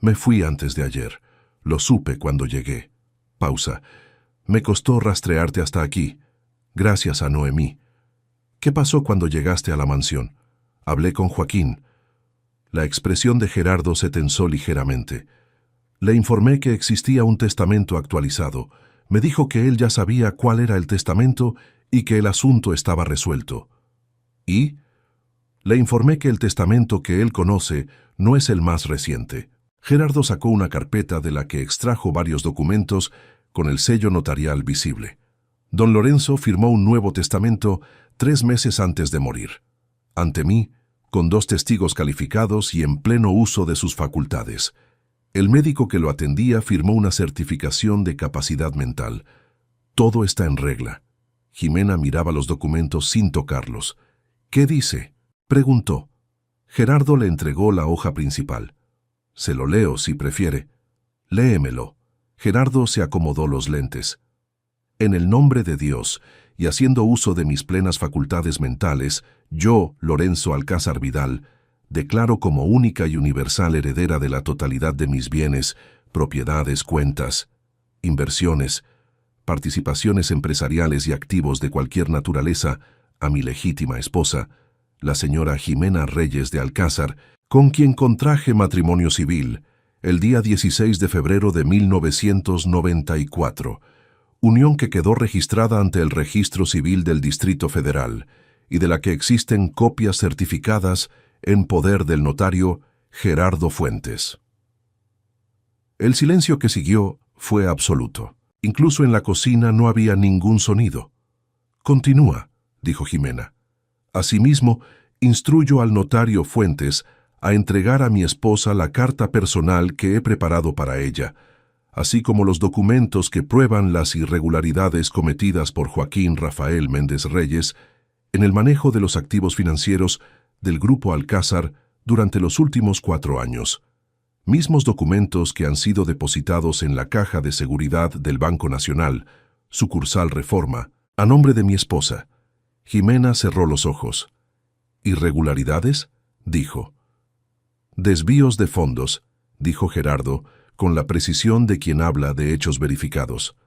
«Me fui antes de ayer. Lo supe cuando llegué». Pausa. «Me costó rastrearte hasta aquí. Gracias a Noemí». «¿Qué pasó cuando llegaste a la mansión?» «Hablé con Joaquín». La expresión de Gerardo se tensó ligeramente. «Le informé que existía un testamento actualizado. Me dijo que él ya sabía cuál era el testamento y que el asunto estaba resuelto». «¿Y?» «Le informé que el testamento que él conoce no es el más reciente». Gerardo sacó una carpeta de la que extrajo varios documentos con el sello notarial visible. Don Lorenzo firmó un nuevo testamento 3 meses antes de morir. Ante mí, con 2 testigos calificados y en pleno uso de sus facultades. El médico que lo atendía firmó una certificación de capacidad mental. Todo está en regla. Jimena miraba los documentos sin tocarlos. «¿Qué dice?», preguntó. Gerardo le entregó la hoja principal. «Se lo leo si prefiere». «Léemelo». Gerardo se acomodó los lentes. «En el nombre de Dios, y haciendo uso de mis plenas facultades mentales, yo, Lorenzo Alcázar Vidal, declaro como única y universal heredera de la totalidad de mis bienes, propiedades, cuentas, inversiones, participaciones empresariales y activos de cualquier naturaleza, a mi legítima esposa, la señora Jimena Reyes de Alcázar, con quien contraje matrimonio civil el día 16 de febrero de 1994, unión que quedó registrada ante el Registro Civil del Distrito Federal y de la que existen copias certificadas en poder del notario Gerardo Fuentes». El silencio que siguió fue absoluto. Incluso en la cocina no había ningún sonido. «Continúa», dijo Jimena. «Asimismo, instruyo al notario Fuentes a entregar a mi esposa la carta personal que he preparado para ella, así como los documentos que prueban las irregularidades cometidas por Joaquín Rafael Méndez Reyes en el manejo de los activos financieros del Grupo Alcázar durante los últimos 4 años. Mismos documentos que han sido depositados en la Caja de Seguridad del Banco Nacional, sucursal Reforma, a nombre de mi esposa». Jimena cerró los ojos. «¿Irregularidades?», dijo. «Desvíos de fondos», dijo Gerardo, con la precisión de quien habla de hechos verificados.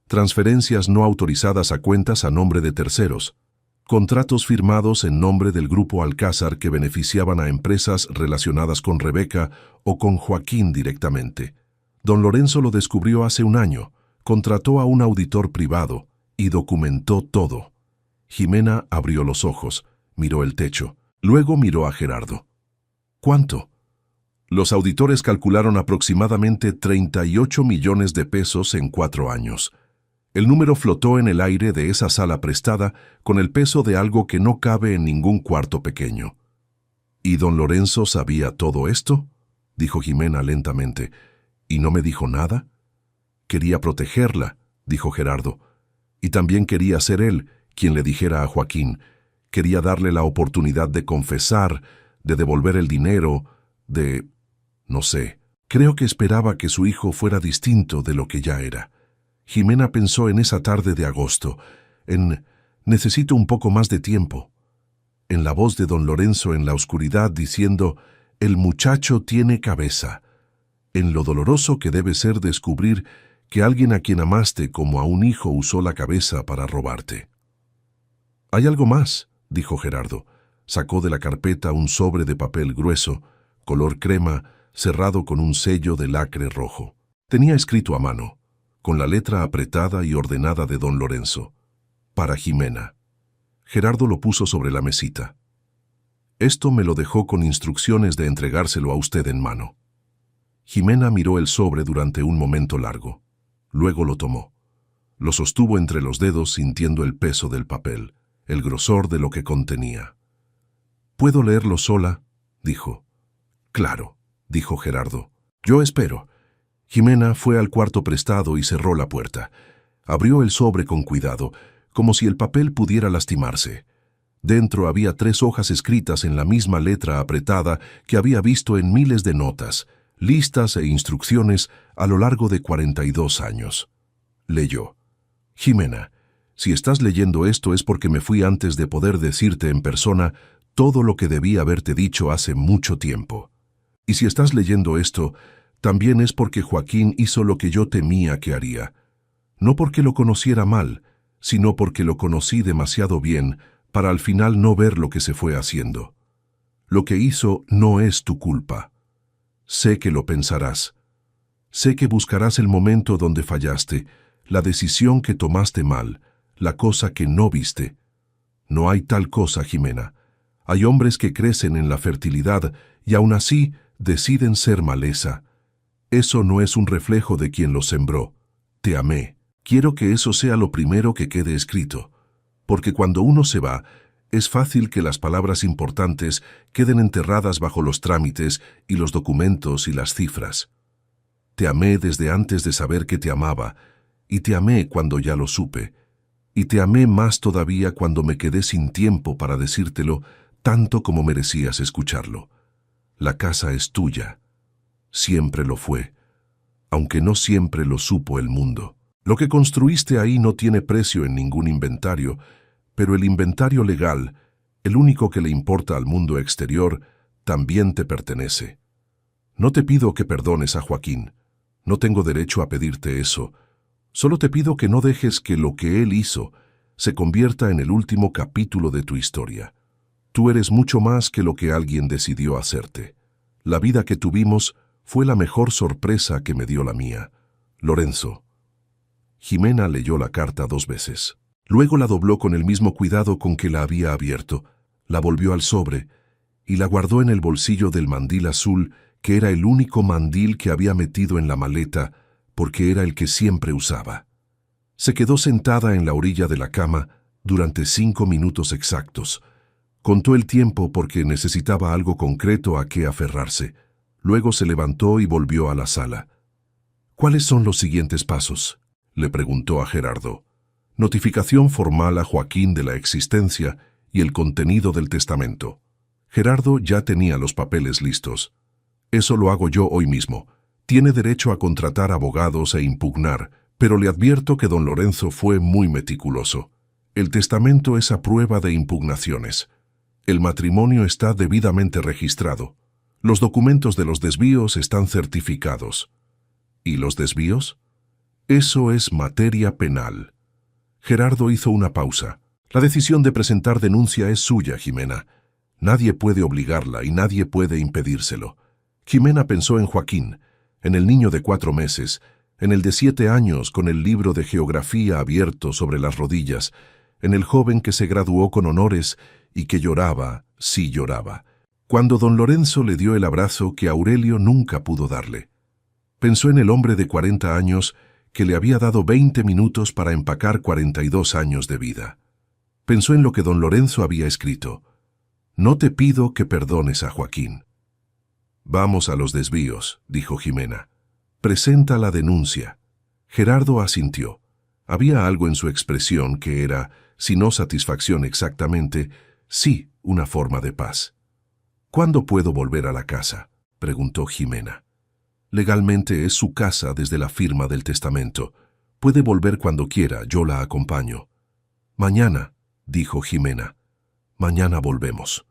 «Transferencias no autorizadas a cuentas a nombre de terceros. Contratos firmados en nombre del Grupo Alcázar que beneficiaban a empresas relacionadas con Rebeca o con Joaquín directamente. Don Lorenzo lo descubrió hace un año, contrató a un auditor privado y documentó todo». Jimena abrió los ojos, miró el techo, luego miró a Gerardo. «¿Cuánto?». Los auditores calcularon aproximadamente 38 millones de pesos en 4 años. El número flotó en el aire de esa sala prestada con el peso de algo que no cabe en ningún cuarto pequeño. «¿Y don Lorenzo sabía todo esto?», dijo Jimena lentamente. «¿Y no me dijo nada?». «Quería protegerla», dijo Gerardo. «Y también quería ser él quien le dijera a Joaquín. Quería darle la oportunidad de confesar, de devolver el dinero, no sé. Creo que esperaba que su hijo fuera distinto de lo que ya era». Jimena pensó en esa tarde de agosto, en Necesito un poco más de tiempo. En la voz de don Lorenzo en la oscuridad diciendo, el muchacho tiene cabeza. En lo doloroso que debe ser descubrir que alguien a quien amaste como a un hijo usó la cabeza para robarte. «Hay algo más», dijo Gerardo. Sacó de la carpeta un sobre de papel grueso, color crema, cerrado con un sello de lacre rojo. Tenía escrito a mano, con la letra apretada y ordenada de don Lorenzo. Para Jimena. Gerardo lo puso sobre la mesita. Esto me lo dejó con instrucciones de entregárselo a usted en mano. Jimena miró el sobre durante un momento largo. Luego lo tomó. Lo sostuvo entre los dedos sintiendo el peso del papel, el grosor de lo que contenía. «¿Puedo leerlo sola?», dijo. «Claro», dijo Gerardo. «Yo espero». Jimena fue al cuarto prestado y cerró la puerta. Abrió el sobre con cuidado, como si el papel pudiera lastimarse. Dentro había 3 hojas escritas en la misma letra apretada que había visto en miles de notas, listas e instrucciones a lo largo de 42 años. Leyó. «Jimena, si estás leyendo esto es porque me fui antes de poder decirte en persona todo lo que debí haberte dicho hace mucho tiempo. Y si estás leyendo esto, también es porque Joaquín hizo lo que yo temía que haría. No porque lo conociera mal, sino porque lo conocí demasiado bien para al final no ver lo que se fue haciendo. Lo que hizo no es tu culpa. Sé que lo pensarás. Sé que buscarás el momento donde fallaste, la decisión que tomaste mal, la cosa que no viste. No hay tal cosa, Jimena. Hay hombres que crecen en la fertilidad y aún así deciden ser maleza. Eso no es un reflejo de quien los sembró. Te amé. Quiero que eso sea lo primero que quede escrito, porque cuando uno se va, es fácil que las palabras importantes queden enterradas bajo los trámites y los documentos y las cifras. Te amé desde antes de saber que te amaba, y te amé cuando ya lo supe, y te amé más todavía cuando me quedé sin tiempo para decírtelo tanto como merecías escucharlo. La casa es tuya. Siempre lo fue, aunque no siempre lo supo el mundo. Lo que construiste ahí no tiene precio en ningún inventario, pero el inventario legal, el único que le importa al mundo exterior, también te pertenece. No te pido que perdones a Joaquín. No tengo derecho a pedirte eso. Solo te pido que no dejes que lo que él hizo se convierta en el último capítulo de tu historia. Tú eres mucho más que lo que alguien decidió hacerte. La vida que tuvimos fue la mejor sorpresa que me dio la mía. Lorenzo». Jimena leyó la carta 2 veces. Luego la dobló con el mismo cuidado con que la había abierto, la volvió al sobre y la guardó en el bolsillo del mandil azul, que era el único mandil que había metido en la maleta, porque era el que siempre usaba. Se quedó sentada en la orilla de la cama durante 5 minutos exactos. Contó el tiempo porque necesitaba algo concreto a qué aferrarse. Luego se levantó y volvió a la sala. «¿Cuáles son los siguientes pasos?», le preguntó a Gerardo. «Notificación formal a Joaquín de la existencia y el contenido del testamento». Gerardo ya tenía los papeles listos. «Eso lo hago yo hoy mismo. Tiene derecho a contratar abogados e impugnar, pero le advierto que don Lorenzo fue muy meticuloso. El testamento es a prueba de impugnaciones. El matrimonio está debidamente registrado. Los documentos de los desvíos están certificados». «¿Y los desvíos?». «Eso es materia penal». Gerardo hizo una pausa. «La decisión de presentar denuncia es suya, Jimena. Nadie puede obligarla y nadie puede impedírselo». Jimena pensó en Joaquín, en el niño de 4 meses, en el de 7 años con el libro de geografía abierto sobre las rodillas, en el joven que se graduó con honores y que lloraba, sí lloraba, cuando don Lorenzo le dio el abrazo que Aurelio nunca pudo darle. Pensó en el hombre de 40 años que le había dado 20 minutos para empacar 42 años de vida. Pensó en lo que don Lorenzo había escrito. «No te pido que perdones a Joaquín». «Vamos a los desvíos», dijo Jimena. «Presenta la denuncia». Gerardo asintió. Había algo en su expresión que era, si no satisfacción exactamente, sí una forma de paz. «¿Cuándo puedo volver a la casa?», preguntó Jimena. «Legalmente es su casa desde la firma del testamento. Puede volver cuando quiera, yo la acompaño». «Mañana», dijo Jimena. Mañana volvemos.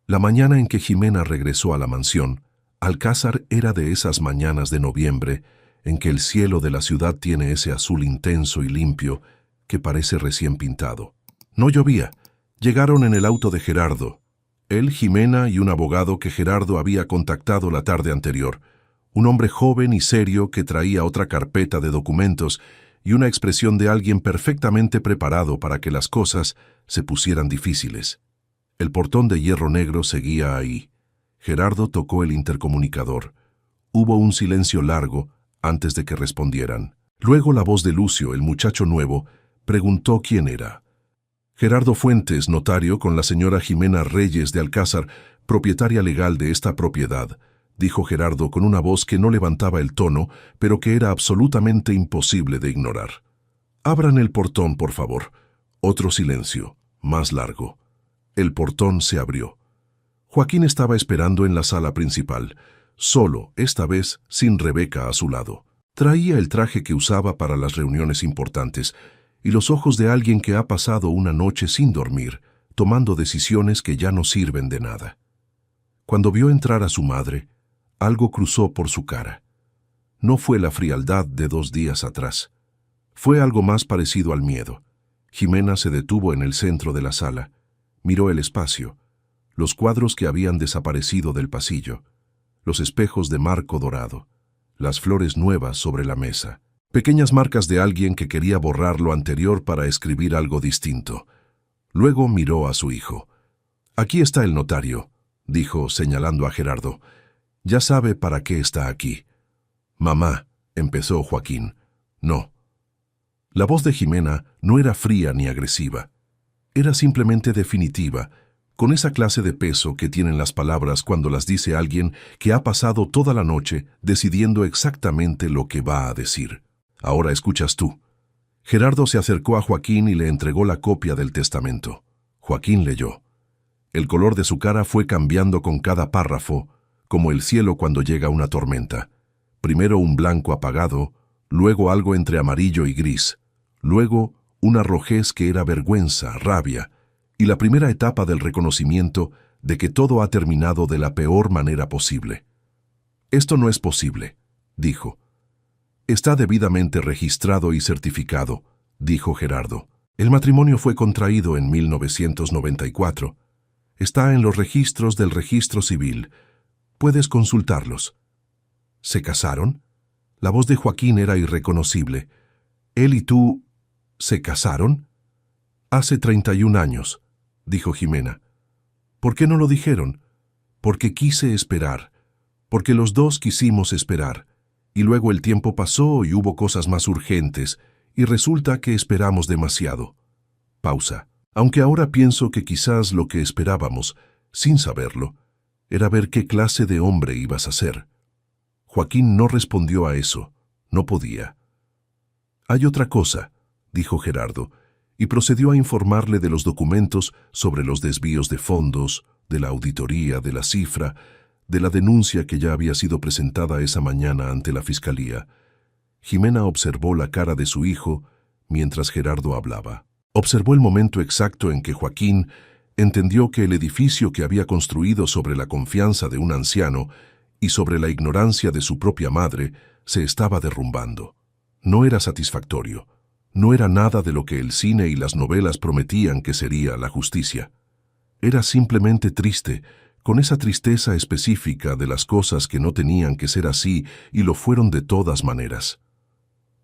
La mañana en que Jimena regresó a la mansión, Alcázar era de esas mañanas de noviembre en que el cielo de la ciudad tiene ese azul intenso y limpio que parece recién pintado. No llovía. Llegaron en el auto de Gerardo. Él, Jimena y un abogado que Gerardo había contactado la tarde anterior. Un hombre joven y serio que traía otra carpeta de documentos y una expresión de alguien perfectamente preparado para que las cosas se pusieran difíciles. El portón de hierro negro seguía ahí. Gerardo tocó el intercomunicador. Hubo un silencio largo antes de que respondieran. Luego la voz de Lucio, el muchacho nuevo, preguntó quién era. Gerardo Fuentes, notario con la señora Jimena Reyes de Alcázar, propietaria legal de esta propiedad, dijo Gerardo con una voz que no levantaba el tono, pero que era absolutamente imposible de ignorar. Abran el portón, por favor. Otro silencio, más largo. El portón se abrió. Joaquín estaba esperando en la sala principal, solo, esta vez sin Rebeca a su lado. Traía el traje que usaba para las reuniones importantes y los ojos de alguien que ha pasado una noche sin dormir, tomando decisiones que ya no sirven de nada. Cuando vio entrar a su madre, algo cruzó por su cara. No fue la frialdad de 2 días atrás. Fue algo más parecido al miedo. Jimena se detuvo en el centro de la sala. Miró el espacio, los cuadros que habían desaparecido del pasillo, los espejos de marco dorado, las flores nuevas sobre la mesa, pequeñas marcas de alguien que quería borrar lo anterior para escribir algo distinto. Luego miró a su hijo. «Aquí está el notario», dijo señalando a Gerardo. «Ya sabe para qué está aquí». «Mamá», empezó Joaquín. «No». La voz de Jimena no era fría ni agresiva. Era simplemente definitiva, con esa clase de peso que tienen las palabras cuando las dice alguien que ha pasado toda la noche decidiendo exactamente lo que va a decir. «Ahora escuchas tú». Gerardo se acercó a Joaquín y le entregó la copia del testamento. Joaquín leyó. El color de su cara fue cambiando con cada párrafo, como el cielo cuando llega una tormenta. Primero un blanco apagado, luego algo entre amarillo y gris, luego una rojez que era vergüenza, rabia, y la primera etapa del reconocimiento de que todo ha terminado de la peor manera posible. «Esto no es posible», dijo. «Está debidamente registrado y certificado», dijo Gerardo. «El matrimonio fue contraído en 1994. Está en los registros del registro civil. Puedes consultarlos». «¿Se casaron?» La voz de Joaquín era irreconocible. «¿Él y tú se casaron?» «Hace 31 años», dijo Jimena. «¿Por qué no lo dijeron?» «Porque quise esperar. Porque los dos quisimos esperar. Y luego el tiempo pasó y hubo cosas más urgentes, y resulta que esperamos demasiado». Pausa. «Aunque ahora pienso que quizás lo que esperábamos, sin saberlo, era ver qué clase de hombre ibas a ser». Joaquín no respondió a eso. No podía. «Hay otra cosa», dijo Gerardo, y procedió a informarle de los documentos sobre los desvíos de fondos, de la auditoría, de la cifra, de la denuncia que ya había sido presentada esa mañana ante la fiscalía. Jimena observó la cara de su hijo mientras Gerardo hablaba. Observó el momento exacto en que Joaquín entendió que el edificio que había construido sobre la confianza de un anciano y sobre la ignorancia de su propia madre se estaba derrumbando. No era satisfactorio. No era nada de lo que el cine y las novelas prometían que sería la justicia. Era simplemente triste, con esa tristeza específica de las cosas que no tenían que ser así y lo fueron de todas maneras.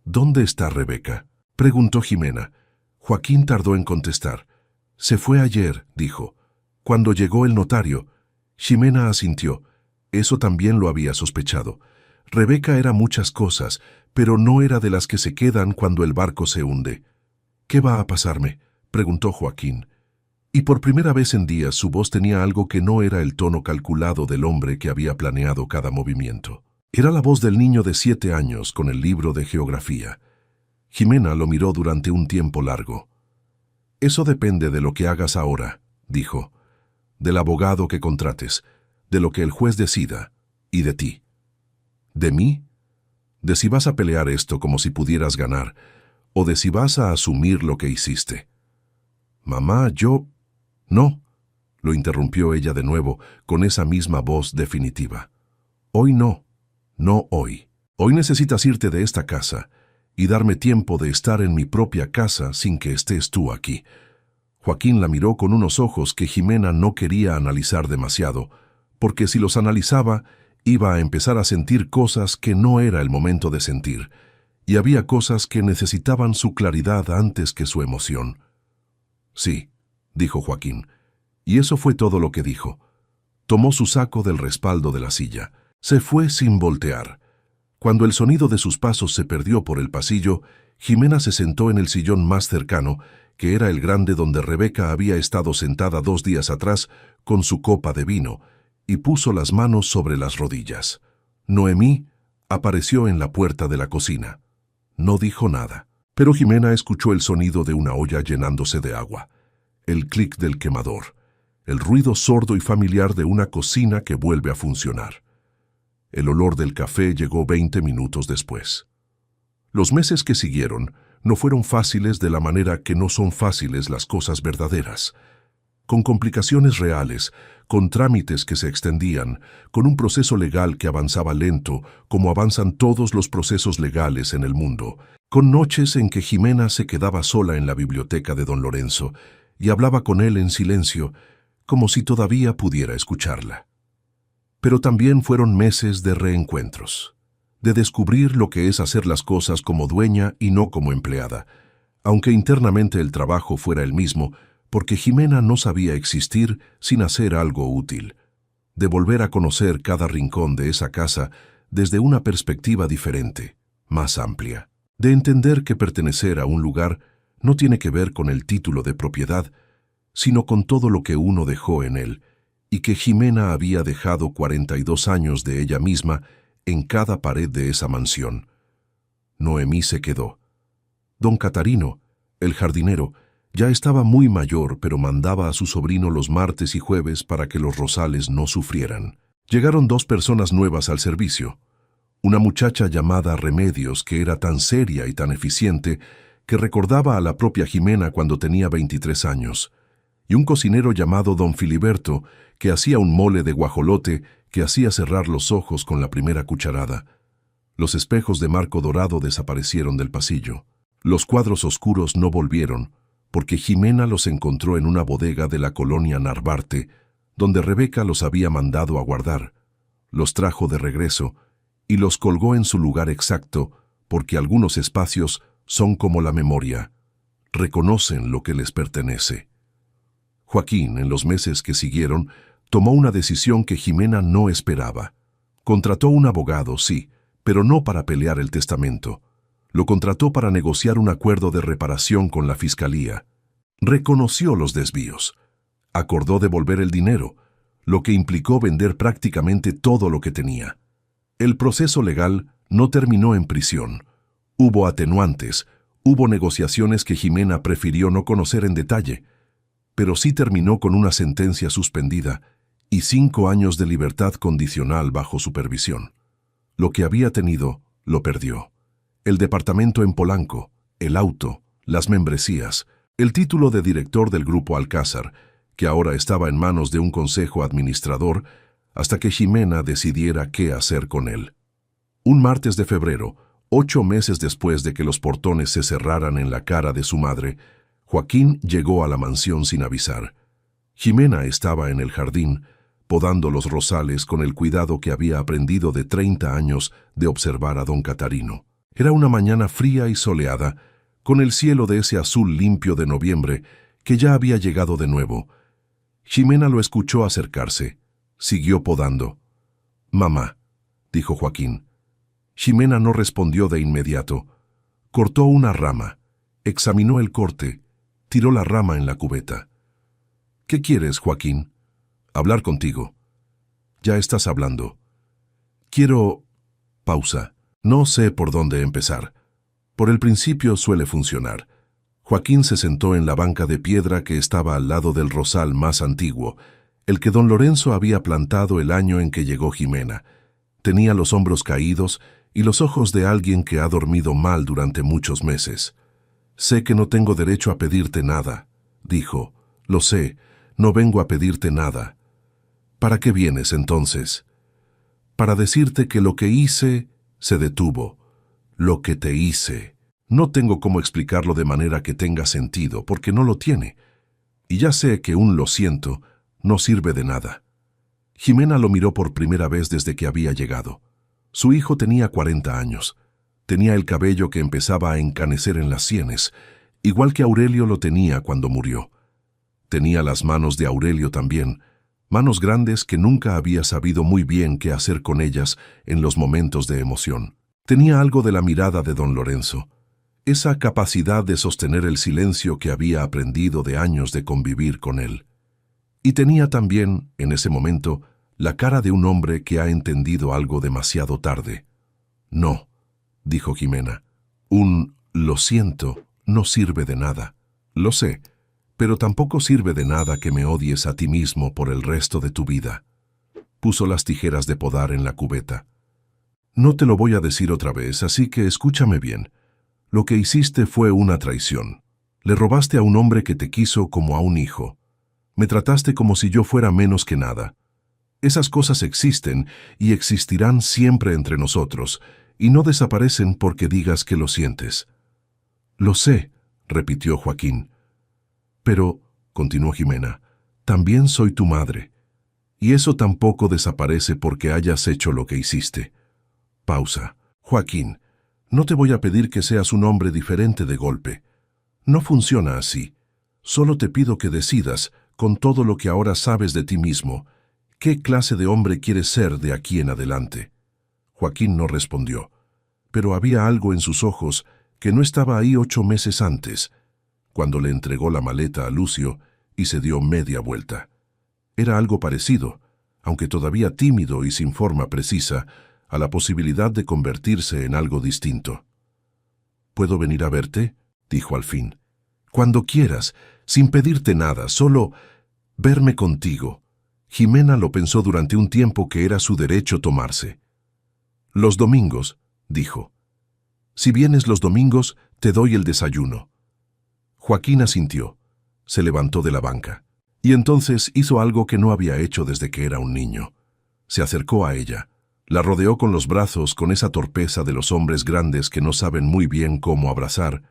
«¿Dónde está Rebeca?», preguntó Jimena. Joaquín tardó en contestar. «Se fue ayer», dijo. «Cuando llegó el notario». Jimena asintió. Eso también lo había sospechado. Rebeca era muchas cosas, pero no era de las que se quedan cuando el barco se hunde. «¿Qué va a pasarme?», preguntó Joaquín. Y por primera vez en días su voz tenía algo que no era el tono calculado del hombre que había planeado cada movimiento. Era la voz del niño de 7 años con el libro de geografía. Jimena lo miró durante un tiempo largo. «Eso depende de lo que hagas ahora», dijo. «Del abogado que contrates, de lo que el juez decida, y de ti». «¿De mí?», de si vas a pelear esto como si pudieras ganar, o de si vas a asumir lo que hiciste. Mamá, yo... No, lo interrumpió ella de nuevo, con esa misma voz definitiva. Hoy no, no hoy. Hoy necesitas irte de esta casa y darme tiempo de estar en mi propia casa sin que estés tú aquí. Joaquín la miró con unos ojos que Jimena no quería analizar demasiado, porque si los analizaba, iba a empezar a sentir cosas que no era el momento de sentir, y había cosas que necesitaban su claridad antes que su emoción. Sí, dijo Joaquín, y eso fue todo lo que dijo. Tomó su saco del respaldo de la silla. Se fue sin voltear. Cuando el sonido de sus pasos se perdió por el pasillo, Jimena se sentó en el sillón más cercano, que era el grande donde Rebeca había estado sentada 2 días atrás con su copa de vino, y puso las manos sobre las rodillas. Noemí apareció en la puerta de la cocina. No dijo nada, pero Jimena escuchó el sonido de una olla llenándose de agua, el clic del quemador, el ruido sordo y familiar de una cocina que vuelve a funcionar. El olor del café llegó 20 minutos después. Los meses que siguieron no fueron fáciles de la manera que no son fáciles las cosas verdaderas, con complicaciones reales, con trámites que se extendían, con un proceso legal que avanzaba lento, como avanzan todos los procesos legales en el mundo, con noches en que Jimena se quedaba sola en la biblioteca de don Lorenzo y hablaba con él en silencio, como si todavía pudiera escucharla. Pero también fueron meses de reencuentros, de descubrir lo que es hacer las cosas como dueña y no como empleada, aunque internamente el trabajo fuera el mismo, porque Jimena no sabía existir sin hacer algo útil, de volver a conocer cada rincón de esa casa desde una perspectiva diferente, más amplia, de entender que pertenecer a un lugar no tiene que ver con el título de propiedad, sino con todo lo que uno dejó en él, y que Jimena había dejado 42 años de ella misma en cada pared de esa mansión. Noemí se quedó. Don Catarino, el jardinero, ya estaba muy mayor, pero mandaba a su sobrino los martes y jueves para que los rosales no sufrieran. Llegaron 2 personas nuevas al servicio. Una muchacha llamada Remedios, que era tan seria y tan eficiente, que recordaba a la propia Jimena cuando tenía 23 años, y un cocinero llamado don Filiberto, que hacía un mole de guajolote que hacía cerrar los ojos con la primera cucharada. Los espejos de marco dorado desaparecieron del pasillo. Los cuadros oscuros no volvieron, porque Jimena los encontró en una bodega de la colonia Narvarte, donde Rebeca los había mandado a guardar. Los trajo de regreso y los colgó en su lugar exacto, porque algunos espacios son como la memoria. Reconocen lo que les pertenece. Joaquín, en los meses que siguieron, tomó una decisión que Jimena no esperaba. Contrató un abogado, sí, pero no para pelear el testamento. Lo contrató para negociar un acuerdo de reparación con la fiscalía. Reconoció los desvíos. Acordó devolver el dinero, lo que implicó vender prácticamente todo lo que tenía. El proceso legal no terminó en prisión. Hubo atenuantes, hubo negociaciones que Jimena prefirió no conocer en detalle, pero sí terminó con una sentencia suspendida y 5 años de libertad condicional bajo supervisión. Lo que había tenido, lo perdió. El departamento en Polanco, el auto, las membresías, el título de director del Grupo Alcázar, que ahora estaba en manos de un consejo administrador, hasta que Jimena decidiera qué hacer con él. Un martes de febrero, 8 meses después de que los portones se cerraran en la cara de su madre, Joaquín llegó a la mansión sin avisar. Jimena estaba en el jardín, podando los rosales con el cuidado que había aprendido de 30 años de observar a don Catarino. Era una mañana fría y soleada, con el cielo de ese azul limpio de noviembre que ya había llegado de nuevo. Jimena lo escuchó acercarse. Siguió podando. «Mamá», dijo Joaquín. Jimena no respondió de inmediato. Cortó una rama, examinó el corte, tiró la rama en la cubeta. «¿Qué quieres, Joaquín?» «Hablar contigo». «Ya estás hablando». «Quiero...» Pausa. «No sé por dónde empezar. Por el principio suele funcionar». Joaquín se sentó en la banca de piedra que estaba al lado del rosal más antiguo, el que don Lorenzo había plantado el año en que llegó Jimena. Tenía los hombros caídos y los ojos de alguien que ha dormido mal durante muchos meses. «Sé que no tengo derecho a pedirte nada», dijo. Lo sé, no vengo a pedirte nada. ¿Para qué vienes entonces? Para decirte que lo que hice se detuvo. Lo que te hice. No tengo cómo explicarlo de manera que tenga sentido, porque no lo tiene. Y ya sé que un lo siento no sirve de nada. Jimena lo miró por primera vez desde que había llegado. Su hijo tenía 40 años. Tenía el cabello que empezaba a encanecer en las sienes, igual que Aurelio lo tenía cuando murió. Tenía las manos de Aurelio también, manos grandes que nunca había sabido muy bien qué hacer con ellas en los momentos de emoción. Tenía algo de la mirada de don Lorenzo, esa capacidad de sostener el silencio que había aprendido de años de convivir con él. Y tenía también, en ese momento, la cara de un hombre que ha entendido algo demasiado tarde. No, dijo Jimena, un lo siento no sirve de nada. Lo sé, pero tampoco sirve de nada que me odies a ti mismo por el resto de tu vida. Puso las tijeras de podar en la cubeta. No te lo voy a decir otra vez, así que escúchame bien. Lo que hiciste fue una traición. Le robaste a un hombre que te quiso como a un hijo. Me trataste como si yo fuera menos que nada. Esas cosas existen y existirán siempre entre nosotros, y no desaparecen porque digas que lo sientes. Lo sé, repitió Joaquín. Pero, continuó Jimena, también soy tu madre. Y eso tampoco desaparece porque hayas hecho lo que hiciste. Pausa. Joaquín, no te voy a pedir que seas un hombre diferente de golpe. No funciona así. Solo te pido que decidas, con todo lo que ahora sabes de ti mismo, qué clase de hombre quieres ser de aquí en adelante. Joaquín no respondió, pero había algo en sus ojos que no estaba ahí 8 meses antes, cuando le entregó la maleta a Lucio y se dio media vuelta. Era algo parecido, aunque todavía tímido y sin forma precisa, a la posibilidad de convertirse en algo distinto. «¿Puedo venir a verte?», dijo al fin. «Cuando quieras, sin pedirte nada, solo verme contigo». Jimena lo pensó durante un tiempo que era su derecho tomarse. «Los domingos», dijo. «Si vienes los domingos, te doy el desayuno». Joaquín asintió. Se levantó de la banca. Y entonces hizo algo que no había hecho desde que era un niño. Se acercó a ella. La rodeó con los brazos con esa torpeza de los hombres grandes que no saben muy bien cómo abrazar,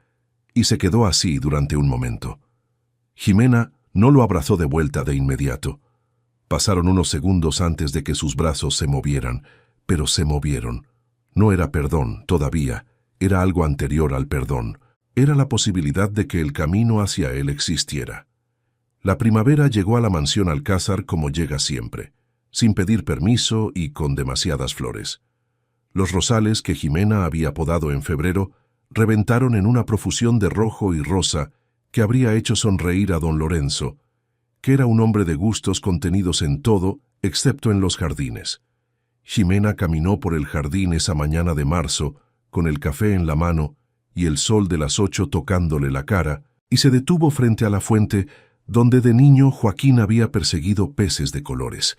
y se quedó así durante un momento. Jimena no lo abrazó de vuelta de inmediato. Pasaron unos segundos antes de que sus brazos se movieran, pero se movieron. No era perdón, todavía, era algo anterior al perdón. Era la posibilidad de que el camino hacia él existiera. La primavera llegó a la mansión Alcázar como llega siempre, sin pedir permiso y con demasiadas flores. Los rosales que Jimena había podado en febrero reventaron en una profusión de rojo y rosa que habría hecho sonreír a don Lorenzo, que era un hombre de gustos contenidos en todo, excepto en los jardines. Jimena caminó por el jardín esa mañana de marzo, con el café en la mano y el sol de las 8 tocándole la cara, y se detuvo frente a la fuente donde de niño Joaquín había perseguido peces de colores.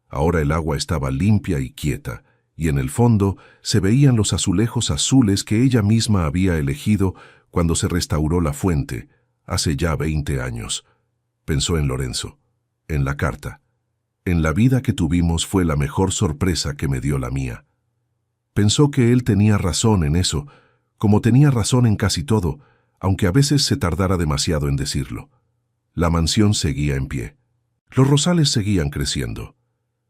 Ahora el agua estaba limpia y quieta, y en el fondo se veían los azulejos azules que ella misma había elegido cuando se restauró la fuente, hace ya 20 años. Pensó en Lorenzo, en la carta. En la vida que tuvimos fue la mejor sorpresa que me dio la mía. Pensó que él tenía razón en eso, como tenía razón en casi todo, aunque a veces se tardara demasiado en decirlo. La mansión seguía en pie. Los rosales seguían creciendo.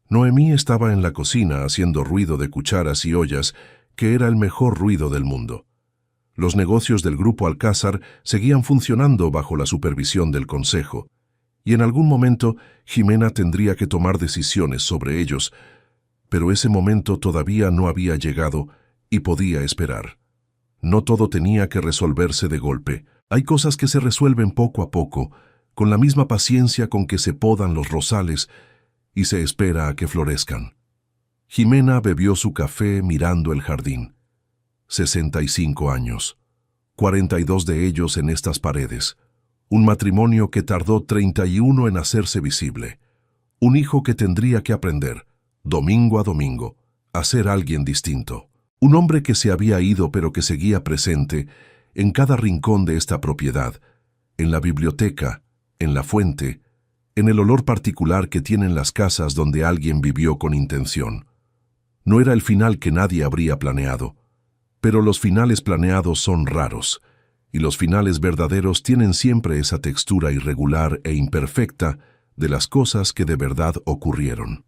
Noemí estaba en la cocina haciendo ruido de cucharas y ollas, que era el mejor ruido del mundo. Los negocios del grupo Alcázar seguían funcionando bajo la supervisión del consejo, y en algún momento Jimena tendría que tomar decisiones sobre ellos, pero ese momento todavía no había llegado y podía esperar. No todo tenía que resolverse de golpe. Hay cosas que se resuelven poco a poco, con la misma paciencia con que se podan los rosales y se espera a que florezcan. Jimena bebió su café mirando el jardín. 65 años, 42 de ellos en estas paredes. Un matrimonio que tardó 31 en hacerse visible. Un hijo que tendría que aprender, domingo a domingo, a ser alguien distinto. Un hombre que se había ido pero que seguía presente en cada rincón de esta propiedad, en la biblioteca, en la fuente, en el olor particular que tienen las casas donde alguien vivió con intención. No era el final que nadie habría planeado, pero los finales planeados son raros, y los finales verdaderos tienen siempre esa textura irregular e imperfecta de las cosas que de verdad ocurrieron.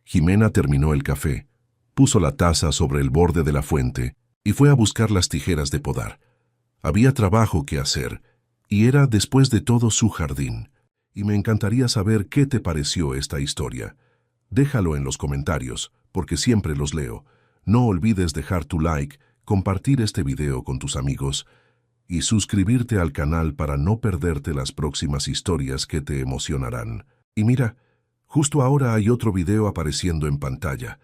Jimena terminó el café, puso la taza sobre el borde de la fuente y fue a buscar las tijeras de podar. Había trabajo que hacer, y era después de todo su jardín. Y me encantaría saber qué te pareció esta historia. Déjalo en los comentarios, porque siempre los leo. No olvides dejar tu like, compartir este video con tus amigos y suscribirte al canal para no perderte las próximas historias que te emocionarán. Y mira, justo ahora hay otro video apareciendo en pantalla.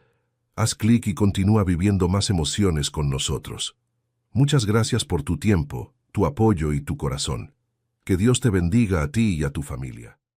Haz clic y continúa viviendo más emociones con nosotros. Muchas gracias por tu tiempo, tu apoyo y tu corazón. Que Dios te bendiga a ti y a tu familia.